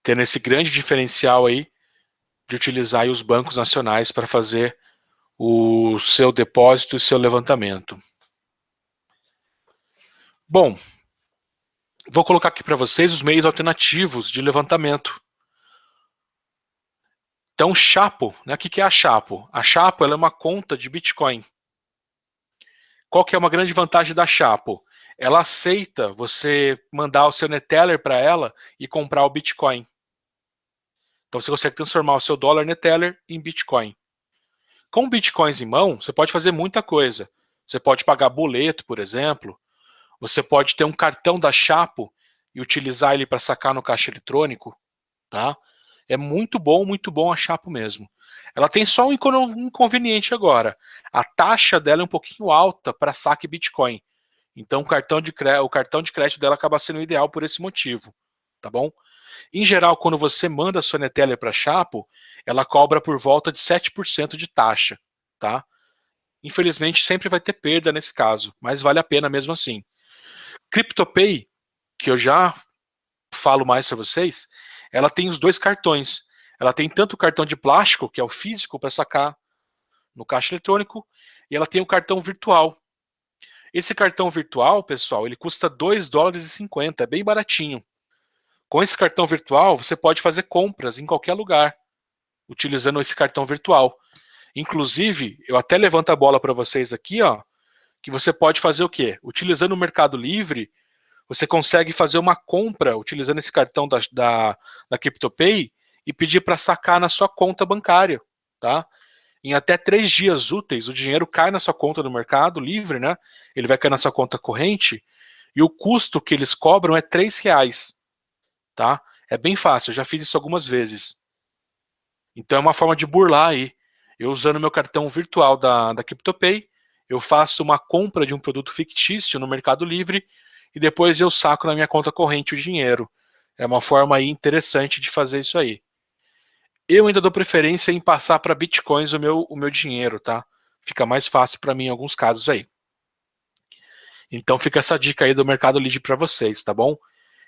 tendo esse grande diferencial aí de utilizar aí os bancos nacionais para fazer o seu depósito e seu levantamento. Bom, vou colocar aqui para vocês os meios alternativos de levantamento. Então, Chapo, né? O que é a Chapo? A Chapo ela é uma conta de Bitcoin. Qual que é uma grande vantagem da Chapo? Ela aceita você mandar o seu Neteller para ela e comprar o Bitcoin. Então você consegue transformar o seu dólar Neteller em Bitcoin. Com Bitcoins em mão, você pode fazer muita coisa. Você pode pagar boleto, por exemplo. Você pode ter um cartão da Chapo e utilizar ele para sacar no caixa eletrônico, tá? É muito bom a Chapo mesmo. Ela tem só um inconveniente agora. A taxa dela é um pouquinho alta para saque Bitcoin. Então o cartão de crédito dela acaba sendo ideal por esse motivo, tá bom? Em geral, quando você manda a sua Neteller para a Chapo, ela cobra por volta de 7% de taxa, tá? Infelizmente sempre vai ter perda nesse caso, mas vale a pena mesmo assim. CryptoPay, que eu já falo mais para vocês, ela tem os dois cartões. Ela tem tanto o cartão de plástico, que é o físico para sacar no caixa eletrônico, e ela tem o cartão virtual. Esse cartão virtual, pessoal, ele custa $2,50, é bem baratinho. Com esse cartão virtual, você pode fazer compras em qualquer lugar, utilizando esse cartão virtual. Inclusive, eu até levanto a bola para vocês aqui, ó, que você pode fazer o quê? Utilizando o Mercado Livre, você consegue fazer uma compra utilizando esse cartão da CryptoPay e pedir para sacar na sua conta bancária, tá? Em até 3 dias úteis, o dinheiro cai na sua conta do Mercado Livre, né? Ele vai cair na sua conta corrente e o custo que eles cobram é R$ 3, tá? É bem fácil, eu já fiz isso algumas vezes. Então é uma forma de burlar aí. Eu usando meu cartão virtual da CryptoPay, eu faço uma compra de um produto fictício no Mercado Livre e depois eu saco na minha conta corrente o dinheiro. É uma forma aí interessante de fazer isso aí. Eu ainda dou preferência em passar para bitcoins o meu dinheiro, tá? Fica mais fácil para mim em alguns casos aí. Então fica essa dica aí do Mercado Livre para vocês, tá bom?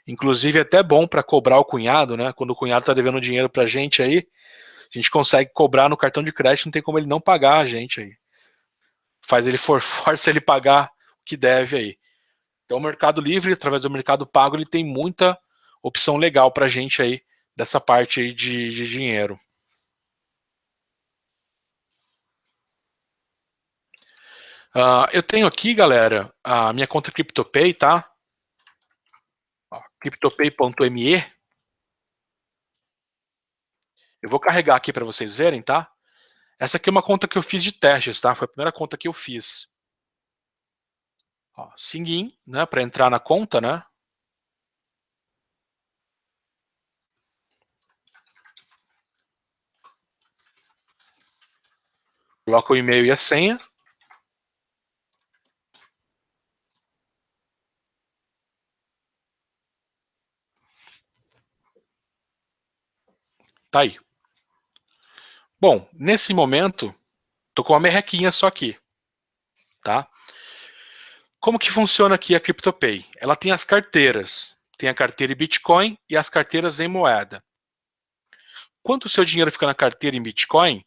Inclusive é até bom para cobrar o cunhado, né? Quando o cunhado tá devendo dinheiro pra gente aí, a gente consegue cobrar no cartão de crédito, não tem como ele não pagar a gente aí. Faz ele força ele pagar o que deve aí. Então o Mercado Livre, através do Mercado Pago, ele tem muita opção legal pra gente aí, dessa parte aí de dinheiro. Eu tenho aqui, galera, a minha conta CryptoPay, tá? CryptoPay.me. Eu vou carregar aqui para vocês verem, tá? Essa aqui é uma conta que eu fiz de testes, tá? Foi a primeira conta que eu fiz. Ó, Sign-in, né? Para entrar na conta, né? Coloca o e-mail e a senha. Tá aí. Bom, nesse momento, tô com uma merrequinha só aqui, tá? Como que funciona aqui a CryptoPay? Ela tem as carteiras. Tem a carteira em Bitcoin e as carteiras em moeda. Quanto o seu dinheiro fica na carteira em Bitcoin,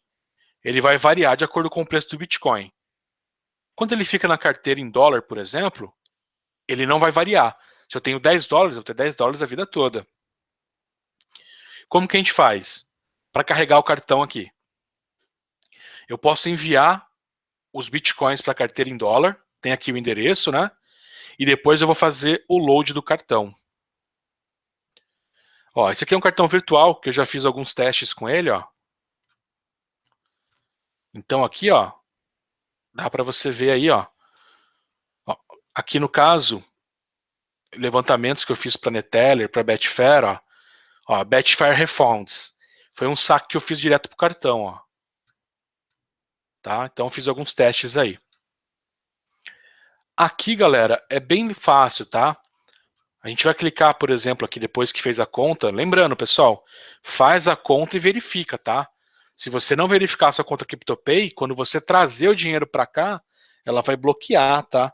ele vai variar de acordo com o preço do Bitcoin. Quando ele fica na carteira em dólar, por exemplo, ele não vai variar. Se eu tenho $10, eu vou ter $10 a vida toda. Como que a gente faz? Para carregar o cartão aqui. Eu posso enviar os bitcoins para a carteira em dólar, tem aqui o endereço, né? E depois eu vou fazer o load do cartão. Ó, esse aqui é um cartão virtual, que eu já fiz alguns testes com ele, ó. Então aqui, ó, dá para você ver aí, ó. Aqui no caso, levantamentos que eu fiz para Neteller, para Betfair, ó, Betfair Refunds. Foi um saque que eu fiz direto pro cartão, ó. Tá? Então eu fiz alguns testes aí. Aqui, galera, é bem fácil, tá? A gente vai clicar, por exemplo, aqui depois que fez a conta. Lembrando, pessoal, faz a conta e verifica, tá? Se você não verificar a sua conta CryptoPay, quando você trazer o dinheiro para cá, ela vai bloquear, tá?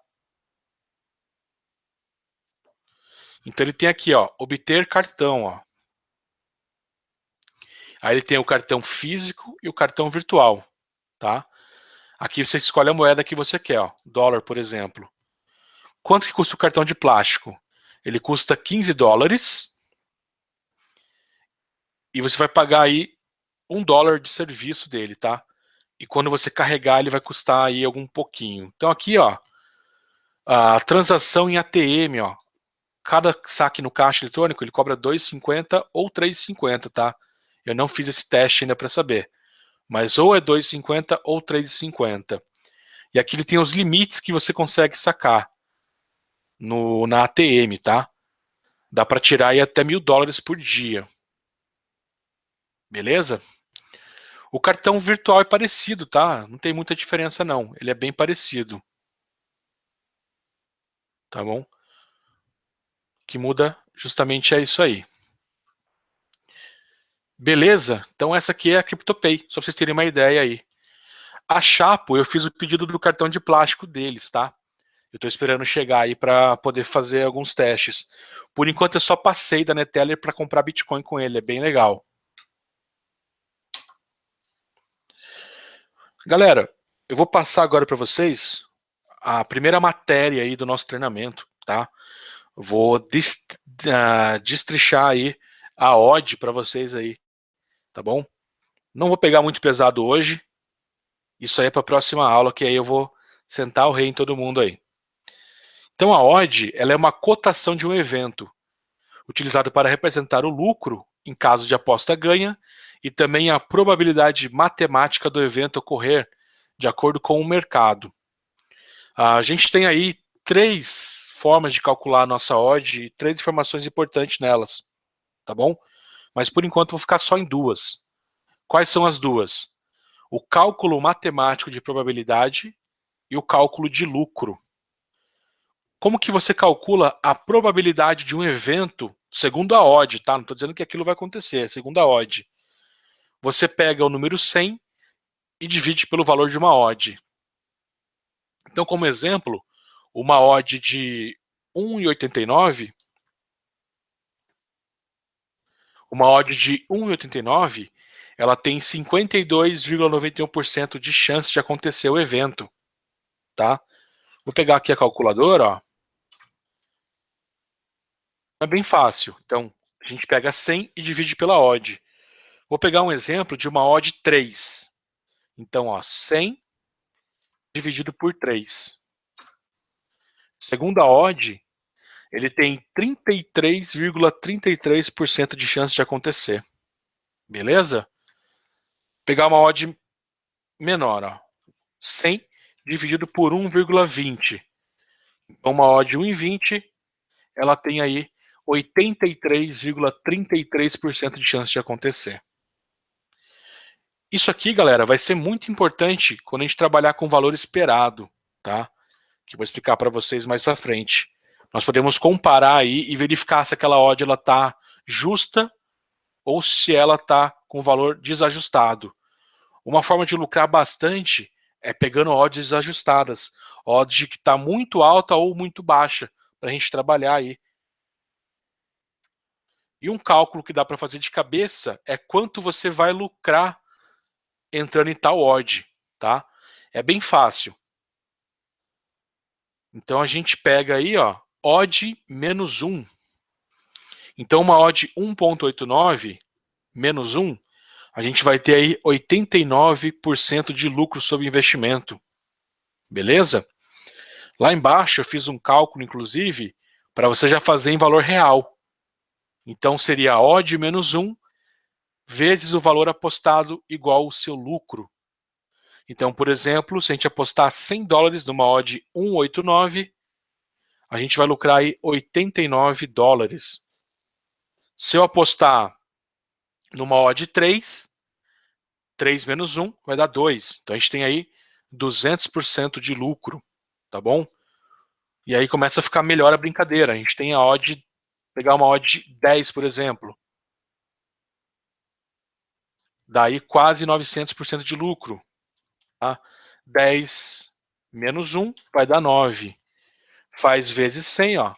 Então ele tem aqui, ó, obter cartão, ó. Aí ele tem o cartão físico e o cartão virtual, tá? Aqui você escolhe a moeda que você quer, ó, dólar, por exemplo. Quanto que custa o cartão de plástico? Ele custa $15 e você vai pagar aí $1 de serviço dele, tá? E quando você carregar, ele vai custar aí algum pouquinho. Então aqui, ó, a transação em ATM, ó, cada saque no caixa eletrônico ele cobra R$ 2,50 ou R$ 3,50, tá? Eu não fiz esse teste ainda para saber, mas ou é R$ 2,50 ou R$ 3,50. E aqui ele tem os limites que você consegue sacar na ATM, tá? Dá para tirar aí até $1.000 por dia. Beleza? O cartão virtual é parecido, tá? Não tem muita diferença não. Ele é bem parecido. Tá bom? O que muda justamente é isso aí. Beleza? Então essa aqui é a CryptoPay, só pra vocês terem uma ideia aí. A Chapo, eu fiz o pedido do cartão de plástico deles, tá? Eu tô esperando chegar aí para poder fazer alguns testes. Por enquanto eu só passei da Neteller para comprar Bitcoin com ele, é bem legal. Galera, eu vou passar agora para vocês a primeira matéria aí do nosso treinamento, tá? Vou destrichar aí a odd para vocês aí, tá bom? Não vou pegar muito pesado hoje. Isso aí é para a próxima aula, que aí eu vou sentar o rei em todo mundo aí. Então a odd, ela é uma cotação de um evento, utilizado para representar o lucro em caso de aposta ganha e também a probabilidade matemática do evento ocorrer de acordo com o mercado. A gente tem aí 3 formas de calcular a nossa odd e 3 informações importantes nelas, tá bom? Mas por enquanto vou ficar só em 2. Quais são as 2? O cálculo matemático de probabilidade e o cálculo de lucro. Como que você calcula a probabilidade de um evento segundo a odd, tá? Não estou dizendo que aquilo vai acontecer, segundo a odd. Você pega o número 100 e divide pelo valor de uma odd. Então, como exemplo, uma odd de 1,89, ela tem 52,91% de chance de acontecer o evento, tá? Vou pegar aqui a calculadora, ó. É bem fácil. Então, a gente pega 100 e divide pela odd. Vou pegar um exemplo de uma odd 3. Então, ó, 100 dividido por 3. Segundo a odd, ele tem 33,33% de chance de acontecer. Beleza? Vou pegar uma odd menor, ó. 100 dividido por 1,20. Então, uma odd 1,20, ela tem aí 83,33% de chance de acontecer. Isso aqui, galera, vai ser muito importante quando a gente trabalhar com valor esperado, tá? Que eu vou explicar para vocês mais para frente. Nós podemos comparar aí e verificar se aquela odd ela tá justa ou se ela tá com valor desajustado. Uma forma de lucrar bastante é pegando odds desajustadas, odds que está muito alta ou muito baixa, para a gente trabalhar aí. E um cálculo que dá para fazer de cabeça é quanto você vai lucrar entrando em tal odd, tá? É bem fácil. Então a gente pega aí, ó, odd menos 1. Então uma odd 1,89 menos 1, a gente vai ter aí 89% de lucro sobre investimento. Beleza? Lá embaixo eu fiz um cálculo, inclusive, para você já fazer em valor real. Então seria odd menos 1 vezes o valor apostado igual o seu lucro. Então, por exemplo, se a gente apostar $100 numa odd 1,89, a gente vai lucrar aí $89. Se eu apostar numa odd 3, 3 menos 1 vai dar 2. Então a gente tem aí 200% de lucro, tá bom? E aí começa a ficar melhor a brincadeira. A gente tem a odd, pegar uma odd 10, por exemplo. Daí quase 900% de lucro. Tá? 10 menos 1 vai dar 9. Faz vezes 100, ó.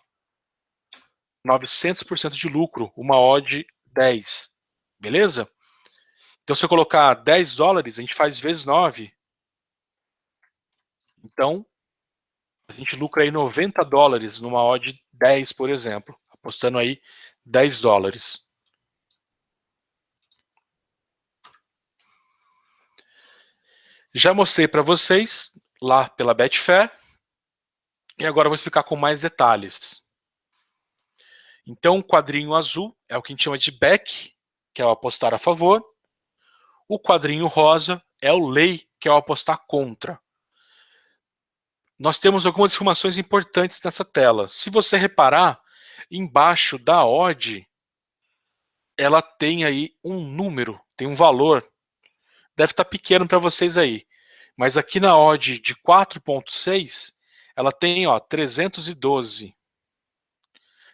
900% de lucro, uma odd 10. Beleza? Então, se eu colocar $10, a gente faz vezes 9. Então, a gente lucra aí $90 numa odd 10, por exemplo. Apostando aí $10. Já mostrei para vocês lá pela Betfair. E agora eu vou explicar com mais detalhes. Então, o quadrinho azul é o que a gente chama de back, que é o apostar a favor. O quadrinho rosa é o lay, que é o apostar contra. Nós temos algumas informações importantes nessa tela. Se você reparar, embaixo da odd, ela tem aí um número, tem um valor. Deve estar pequeno para vocês aí. Mas aqui na odd de 4,6, ela tem, ó, 312.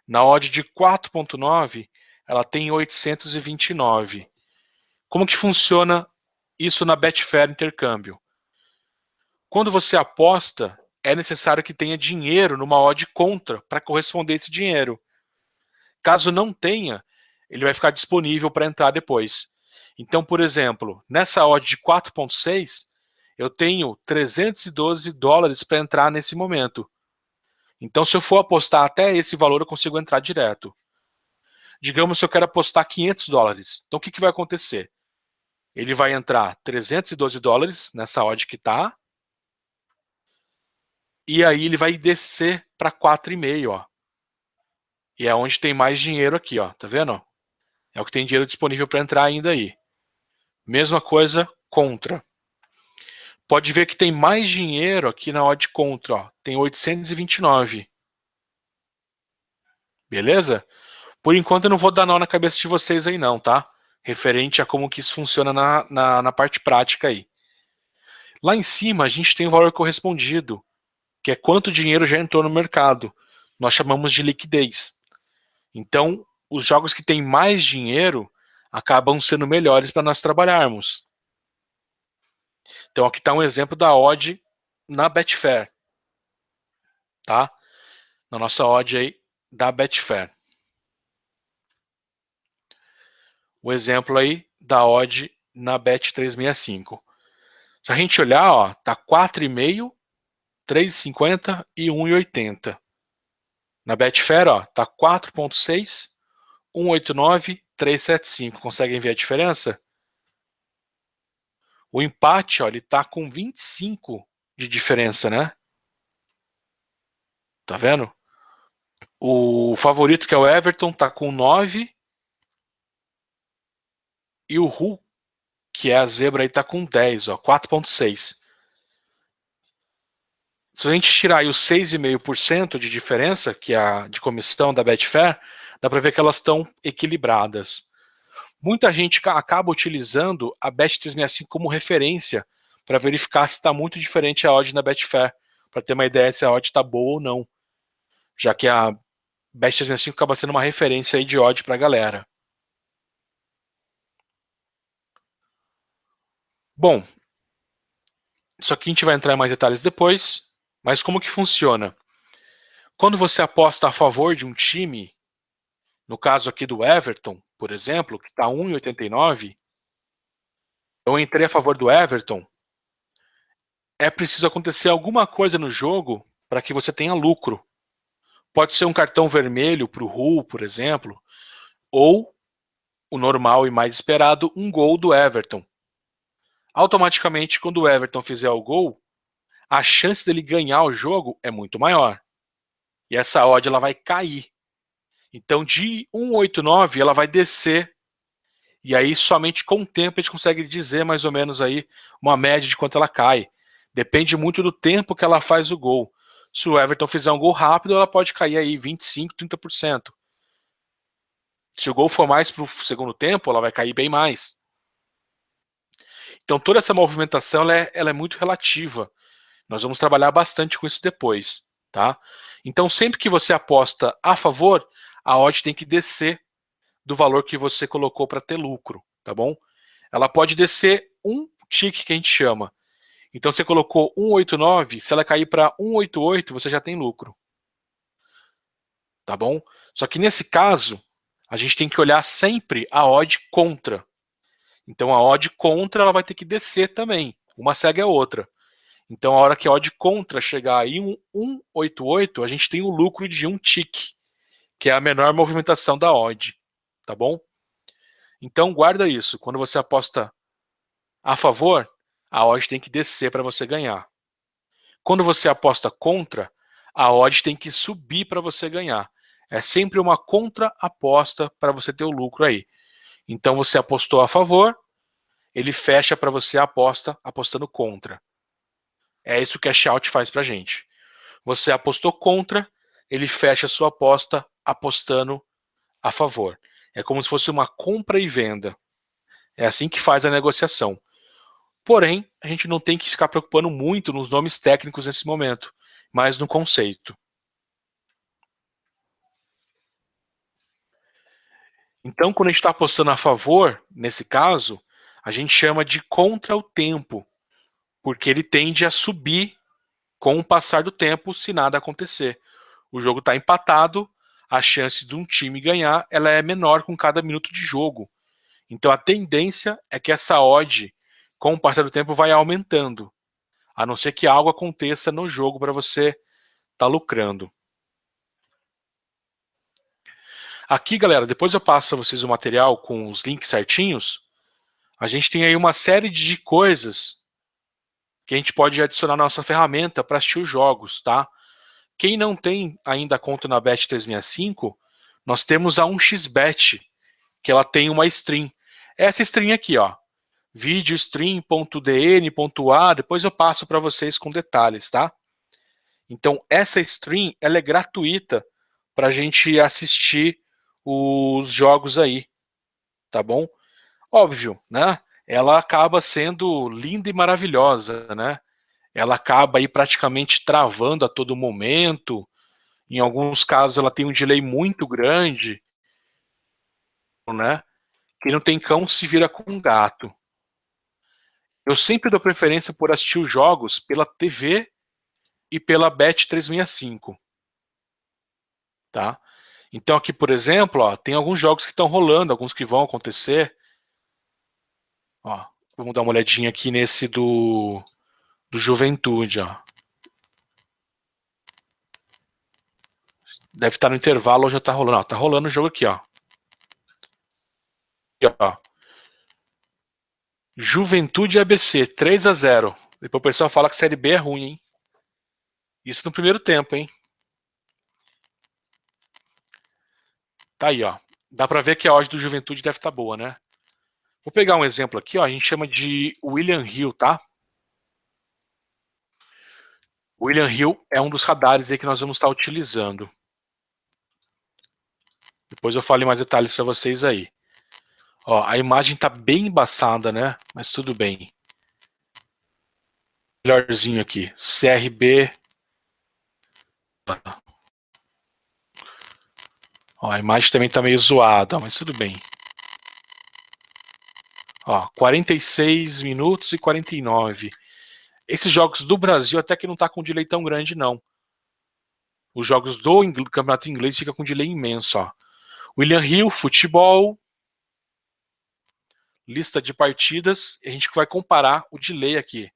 Na odd de 4,9, ela tem 829. Como que funciona isso na Betfair Intercâmbio? Quando você aposta, é necessário que tenha dinheiro numa odd contra para corresponder esse dinheiro. Caso não tenha, ele vai ficar disponível para entrar depois. Então, por exemplo, nessa odd de 4,6, eu tenho $312 para entrar nesse momento. Então, se eu for apostar até esse valor, eu consigo entrar direto. Digamos que eu quero apostar $500. Então, o que vai acontecer? Ele vai entrar $312 nessa odd que está, e aí ele vai descer para 4,5, ó. E é onde tem mais dinheiro aqui, ó. Tá vendo? É o que tem dinheiro disponível para entrar ainda aí. Mesma coisa contra. Pode ver que tem mais dinheiro aqui na odd contra, ó. Tem 829. Beleza? Por enquanto eu não vou dar nó na cabeça de vocês aí não, tá? Referente a como que isso funciona na parte prática aí. Lá em cima a gente tem o valor correspondido, que é quanto dinheiro já entrou no mercado. Nós chamamos de liquidez. Então, os jogos que têm mais dinheiro acabam sendo melhores para nós trabalharmos. Então aqui está um exemplo da odd na Betfair. Tá? Na nossa odd aí da Betfair. O exemplo aí da odd na Bet365. Se a gente olhar, ó, tá 4,5, 3,50 e 1,80. Na Betfair, ó, tá 4,6, 1,89, 3,75. Conseguem ver a diferença? O empate, ó, ele tá com 25 de diferença, né? Tá vendo? O favorito, que é o Everton, tá com 9. E o Hull, que é a zebra, aí tá com 10, ó, 4,6. Se a gente tirar aí os 6,5% de diferença, que é a de comissão da Betfair, dá para ver que elas estão equilibradas. Muita gente acaba utilizando a Bet365 como referência para verificar se está muito diferente a odd na Betfair, para ter uma ideia se a odd está boa ou não, já que a Bet365 acaba sendo uma referência aí de odd para a galera. Bom, isso aqui a gente vai entrar em mais detalhes depois, mas como que funciona? Quando você aposta a favor de um time, no caso aqui do Everton, por exemplo, que está 1,89, eu entrei a favor do Everton, é preciso acontecer alguma coisa no jogo para que você tenha lucro. Pode ser um cartão vermelho para o Hull, por exemplo, ou o normal e mais esperado, um gol do Everton. Automaticamente, quando o Everton fizer o gol, a chance dele ganhar o jogo é muito maior. E essa odd ela vai cair. Então, de 1,89 ela vai descer. E aí, somente com o tempo, a gente consegue dizer mais ou menos aí uma média de quanto ela cai. Depende muito do tempo que ela faz o gol. Se o Everton fizer um gol rápido, ela pode cair aí 25%, 30%. Se o gol for mais para o segundo tempo, ela vai cair bem mais. Então toda essa movimentação ela é muito relativa. Nós vamos trabalhar bastante com isso depois. Tá? Então sempre que você aposta a favor, a odd tem que descer do valor que você colocou para ter lucro. Tá bom? Ela pode descer um tick que a gente chama. Então você colocou 1,89, se ela cair para 1,88, você já tem lucro. Tá bom? Só que nesse caso, a gente tem que olhar sempre a odd contra. Então a odd contra ela vai ter que descer também. Uma segue a outra. Então a hora que a odd contra chegar em 1,88, a gente tem o lucro de um tick, que é a menor movimentação da odd. Tá bom? Então guarda isso. Quando você aposta a favor, a odd tem que descer para você ganhar. Quando você aposta contra, a odd tem que subir para você ganhar. É sempre uma contra-aposta para você ter o lucro aí. Então você apostou a favor, ele fecha para você a aposta apostando contra. É isso que a Shout faz para a gente. Você apostou contra, ele fecha a sua aposta apostando a favor. É como se fosse uma compra e venda. É assim que faz a negociação. Porém, a gente não tem que ficar preocupando muito nos nomes técnicos nesse momento, mas no conceito. Então, quando a gente está apostando a favor, nesse caso, a gente chama de contra o tempo, porque ele tende a subir com o passar do tempo se nada acontecer. O jogo está empatado, a chance de um time ganhar ela é menor com cada minuto de jogo. Então a tendência é que essa odd, com o passar do tempo, vai aumentando, a não ser que algo aconteça no jogo para você estar tá lucrando. Aqui, galera, depois eu passo para vocês o material com os links certinhos. A gente tem aí uma série de coisas que a gente pode adicionar na nossa ferramenta para assistir os jogos, tá? Quem não tem ainda conta na Bet365, nós temos a 1xBet, que ela tem uma stream. Essa stream aqui, ó, videostream.dn.a, depois eu passo para vocês com detalhes, tá? Então, essa stream, ela é gratuita para a gente assistir os jogos aí, tá bom? Óbvio, né? Ela acaba sendo linda e maravilhosa, né? Ela acaba aí praticamente travando a todo momento. Em alguns casos ela tem um delay muito grande, né? Quem não tem cão se vira com um gato. Eu sempre dou preferência por assistir os jogos pela TV e pela Bet365, tá? Então aqui, por exemplo, ó, tem alguns jogos que estão rolando, alguns que vão acontecer. Ó, vamos dar uma olhadinha aqui nesse do Juventude, ó. Deve estar no intervalo ou já tá rolando. Ó, tá rolando o jogo aqui, ó. Aqui, ó. Juventude ABC, 3-0. Depois o pessoal fala que a Série B é ruim, hein? Isso no primeiro tempo, hein? Tá aí, ó. Dá pra ver que a odd do Juventude deve estar boa, né? Vou pegar um exemplo aqui, ó. A gente chama de William Hill, tá? O William Hill é um dos radares aí que nós vamos estar utilizando. Depois eu falo mais detalhes para vocês aí. Ó, a imagem tá bem embaçada, né? Mas tudo bem. Melhorzinho aqui. CRB. Ó, a imagem também tá meio zoada, mas tudo bem. Ó, 46 minutos e 49. Esses jogos do Brasil até que não tá com delay tão grande, não. Os jogos do Campeonato Inglês fica com delay imenso, ó. William Hill, futebol, lista de partidas, e a gente vai comparar o delay aqui.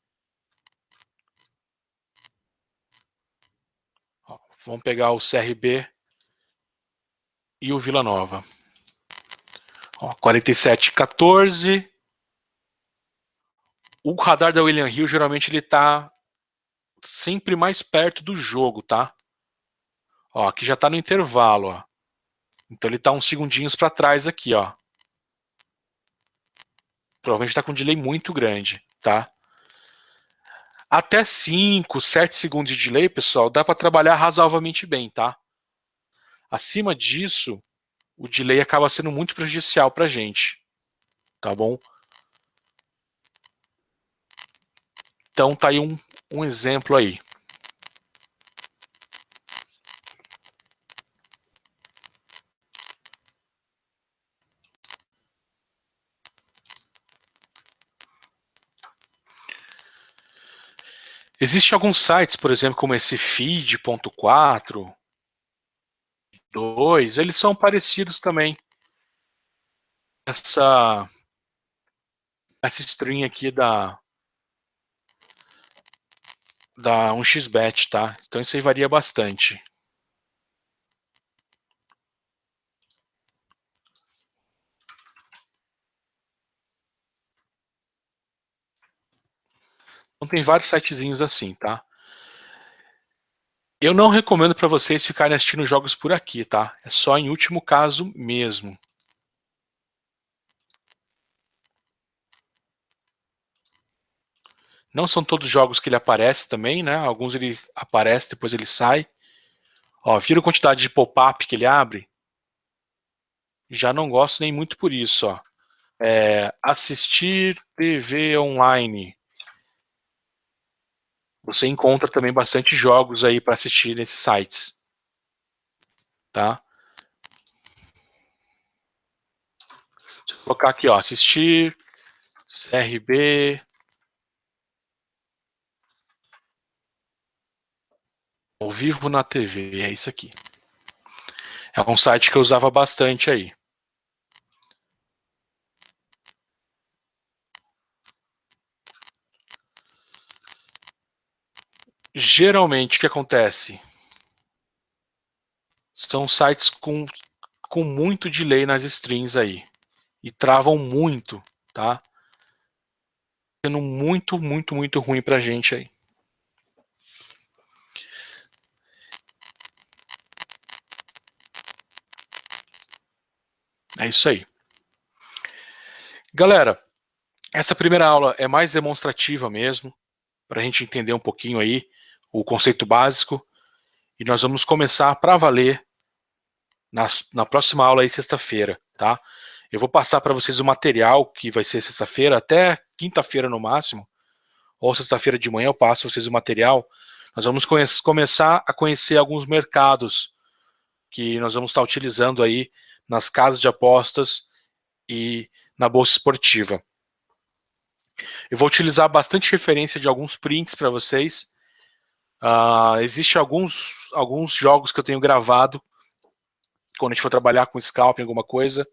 Ó, vamos pegar o CRB e o Vila Nova. 47-14. O radar da William Hill geralmente ele tá sempre mais perto do jogo, tá? Ó, aqui já tá no intervalo, ó. Então ele tá uns segundinhos para trás aqui, ó. Provavelmente tá com um delay muito grande, tá? Até 5, 7 segundos de delay, pessoal, dá para trabalhar razoavelmente bem, tá? Acima disso, o delay acaba sendo muito prejudicial pra gente, tá bom? Então tá aí um exemplo aí. Existem alguns sites, por exemplo, como esse feed.4, 2, eles são parecidos também. Essa string aqui da 1xBet, tá? Então isso aí varia bastante. Então tem vários sitezinhos assim, tá? Eu não recomendo para vocês ficarem assistindo jogos por aqui, tá? É só em último caso mesmo. Não são todos os jogos que ele aparece também, né? Alguns ele aparece, depois ele sai. Ó, viram a quantidade de pop-up que ele abre? Já não gosto nem muito por isso, ó. Assistir TV online. Você encontra também bastante jogos aí para assistir nesses sites, tá? Vou colocar aqui, ó, assistir CRB ao vivo na TV, é isso aqui. É um site que eu usava bastante aí. Geralmente, o que acontece? São sites com muito delay nas strings aí. E travam muito, tá? Sendo muito, muito, muito ruim pra gente aí. É isso aí. Galera, essa primeira aula é mais demonstrativa mesmo, para a gente entender um pouquinho aí o conceito básico, e nós vamos começar para valer na próxima aula aí, sexta-feira, tá? Eu vou passar para vocês o material que vai ser sexta-feira, até quinta-feira no máximo, ou sexta-feira de manhã eu passo para vocês o material. Nós vamos começar a conhecer alguns mercados que nós vamos estar utilizando aí nas casas de apostas e na bolsa esportiva. Eu vou utilizar bastante referência de alguns prints para vocês. Existem alguns jogos que eu tenho gravado quando a gente for trabalhar com scalping, alguma coisa.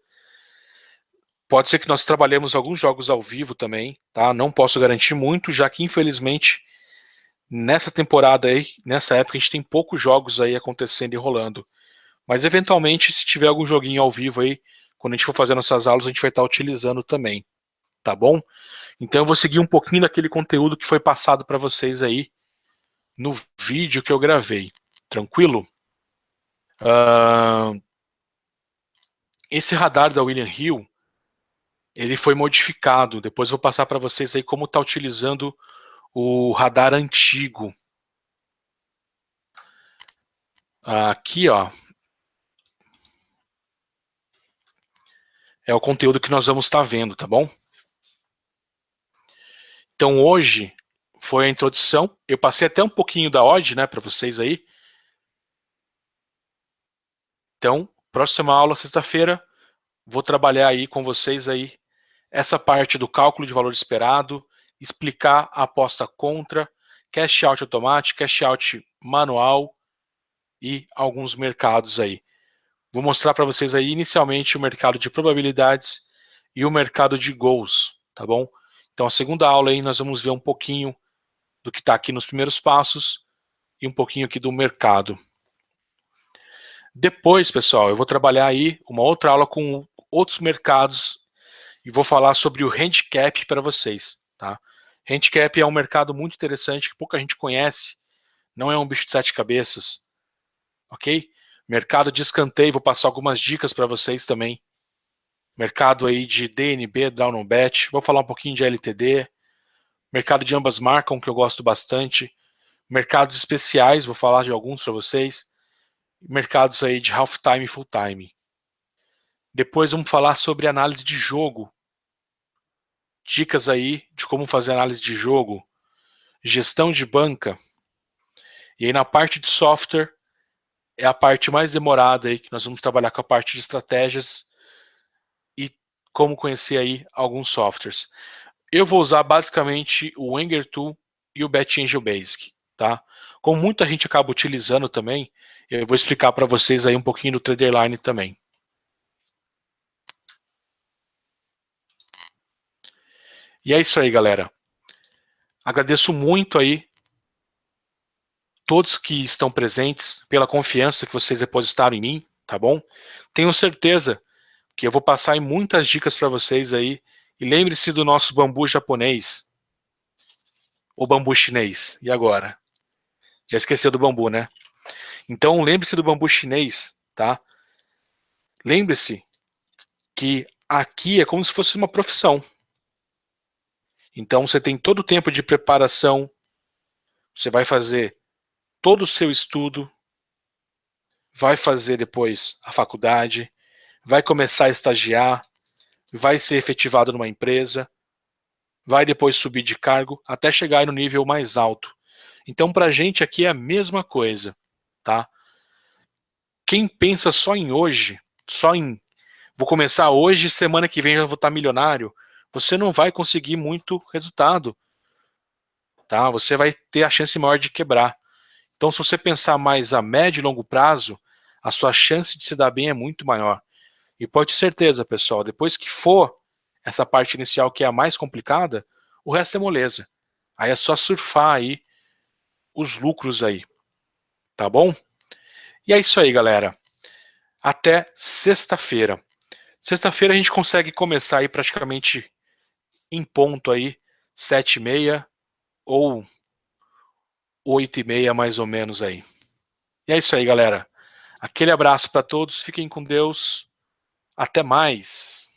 Pode ser que nós trabalhemos alguns jogos ao vivo também, tá? Não posso garantir muito, já que infelizmente nessa temporada aí, nessa época, a gente tem poucos jogos aí acontecendo e rolando. Mas eventualmente, se tiver algum joguinho ao vivo aí, quando a gente for fazer nossas aulas, a gente vai estar utilizando também, tá bom? Então eu vou seguir um pouquinho daquele conteúdo que foi passado para vocês aí no vídeo que eu gravei. Tranquilo? Esse radar da William Hill, ele foi modificado. Depois eu vou passar para vocês aí como está utilizando o radar antigo. Aqui, ó, é o conteúdo que nós vamos estar vendo, tá bom? Então hoje foi a introdução. Eu passei até um pouquinho da odd, né, para vocês aí. Então, próxima aula, sexta-feira, vou trabalhar aí com vocês aí essa parte do cálculo de valor esperado, explicar a aposta contra, cash out automático, cash out manual e alguns mercados aí. Vou mostrar para vocês aí inicialmente o mercado de probabilidades e o mercado de gols, tá bom? Então a segunda aula aí nós vamos ver um pouquinho do que está aqui nos primeiros passos e um pouquinho aqui do mercado. Depois, pessoal, eu vou trabalhar aí uma outra aula com outros mercados e vou falar sobre o handicap para vocês, tá? Handicap é um mercado muito interessante que pouca gente conhece, não é um bicho de sete cabeças, ok? Mercado de escanteio, vou passar algumas dicas para vocês também. Mercado aí de DNB, Down on Bet, vou falar um pouquinho de LTD. Mercado de ambas marcas, que eu gosto bastante. Mercados especiais, vou falar de alguns para vocês. Mercados aí de half time e full time. Depois vamos falar sobre análise de jogo. Dicas aí de como fazer análise de jogo. Gestão de banca. E aí na parte de software, é a parte mais demorada aí, que nós vamos trabalhar com a parte de estratégias e como conhecer aí alguns softwares. Eu vou usar basicamente o Wenger Tool e o BetAngel Basic, tá? Como muita gente acaba utilizando também, eu vou explicar para vocês aí um pouquinho do Traderline também. E é isso aí, galera. Agradeço muito aí todos que estão presentes pela confiança que vocês depositaram em mim, tá bom? Tenho certeza que eu vou passar aí muitas dicas para vocês aí. E lembre-se do nosso bambu japonês, ou bambu chinês. E agora? Já esqueceu do bambu, né? Então lembre-se do bambu chinês, tá? Lembre-se que aqui é como se fosse uma profissão. Então você tem todo o tempo de preparação, você vai fazer todo o seu estudo, vai fazer depois a faculdade, vai começar a estagiar, vai ser efetivado numa empresa, vai depois subir de cargo até chegar no nível mais alto. Então, para a gente aqui é a mesma coisa, tá? Quem pensa só em hoje, só em vou começar hoje, semana que vem já vou estar milionário, você não vai conseguir muito resultado, tá? Você vai ter a chance maior de quebrar. Então, se você pensar mais a médio e longo prazo, a sua chance de se dar bem é muito maior. E pode ter certeza, pessoal, depois que for essa parte inicial que é a mais complicada, o resto é moleza. Aí é só surfar aí os lucros aí, tá bom? E é isso aí, galera. Até sexta-feira. Sexta-feira a gente consegue começar aí praticamente em ponto aí, 7h30 ou 8h30 mais ou menos aí. E é isso aí, galera. Aquele abraço para todos, fiquem com Deus Até mais.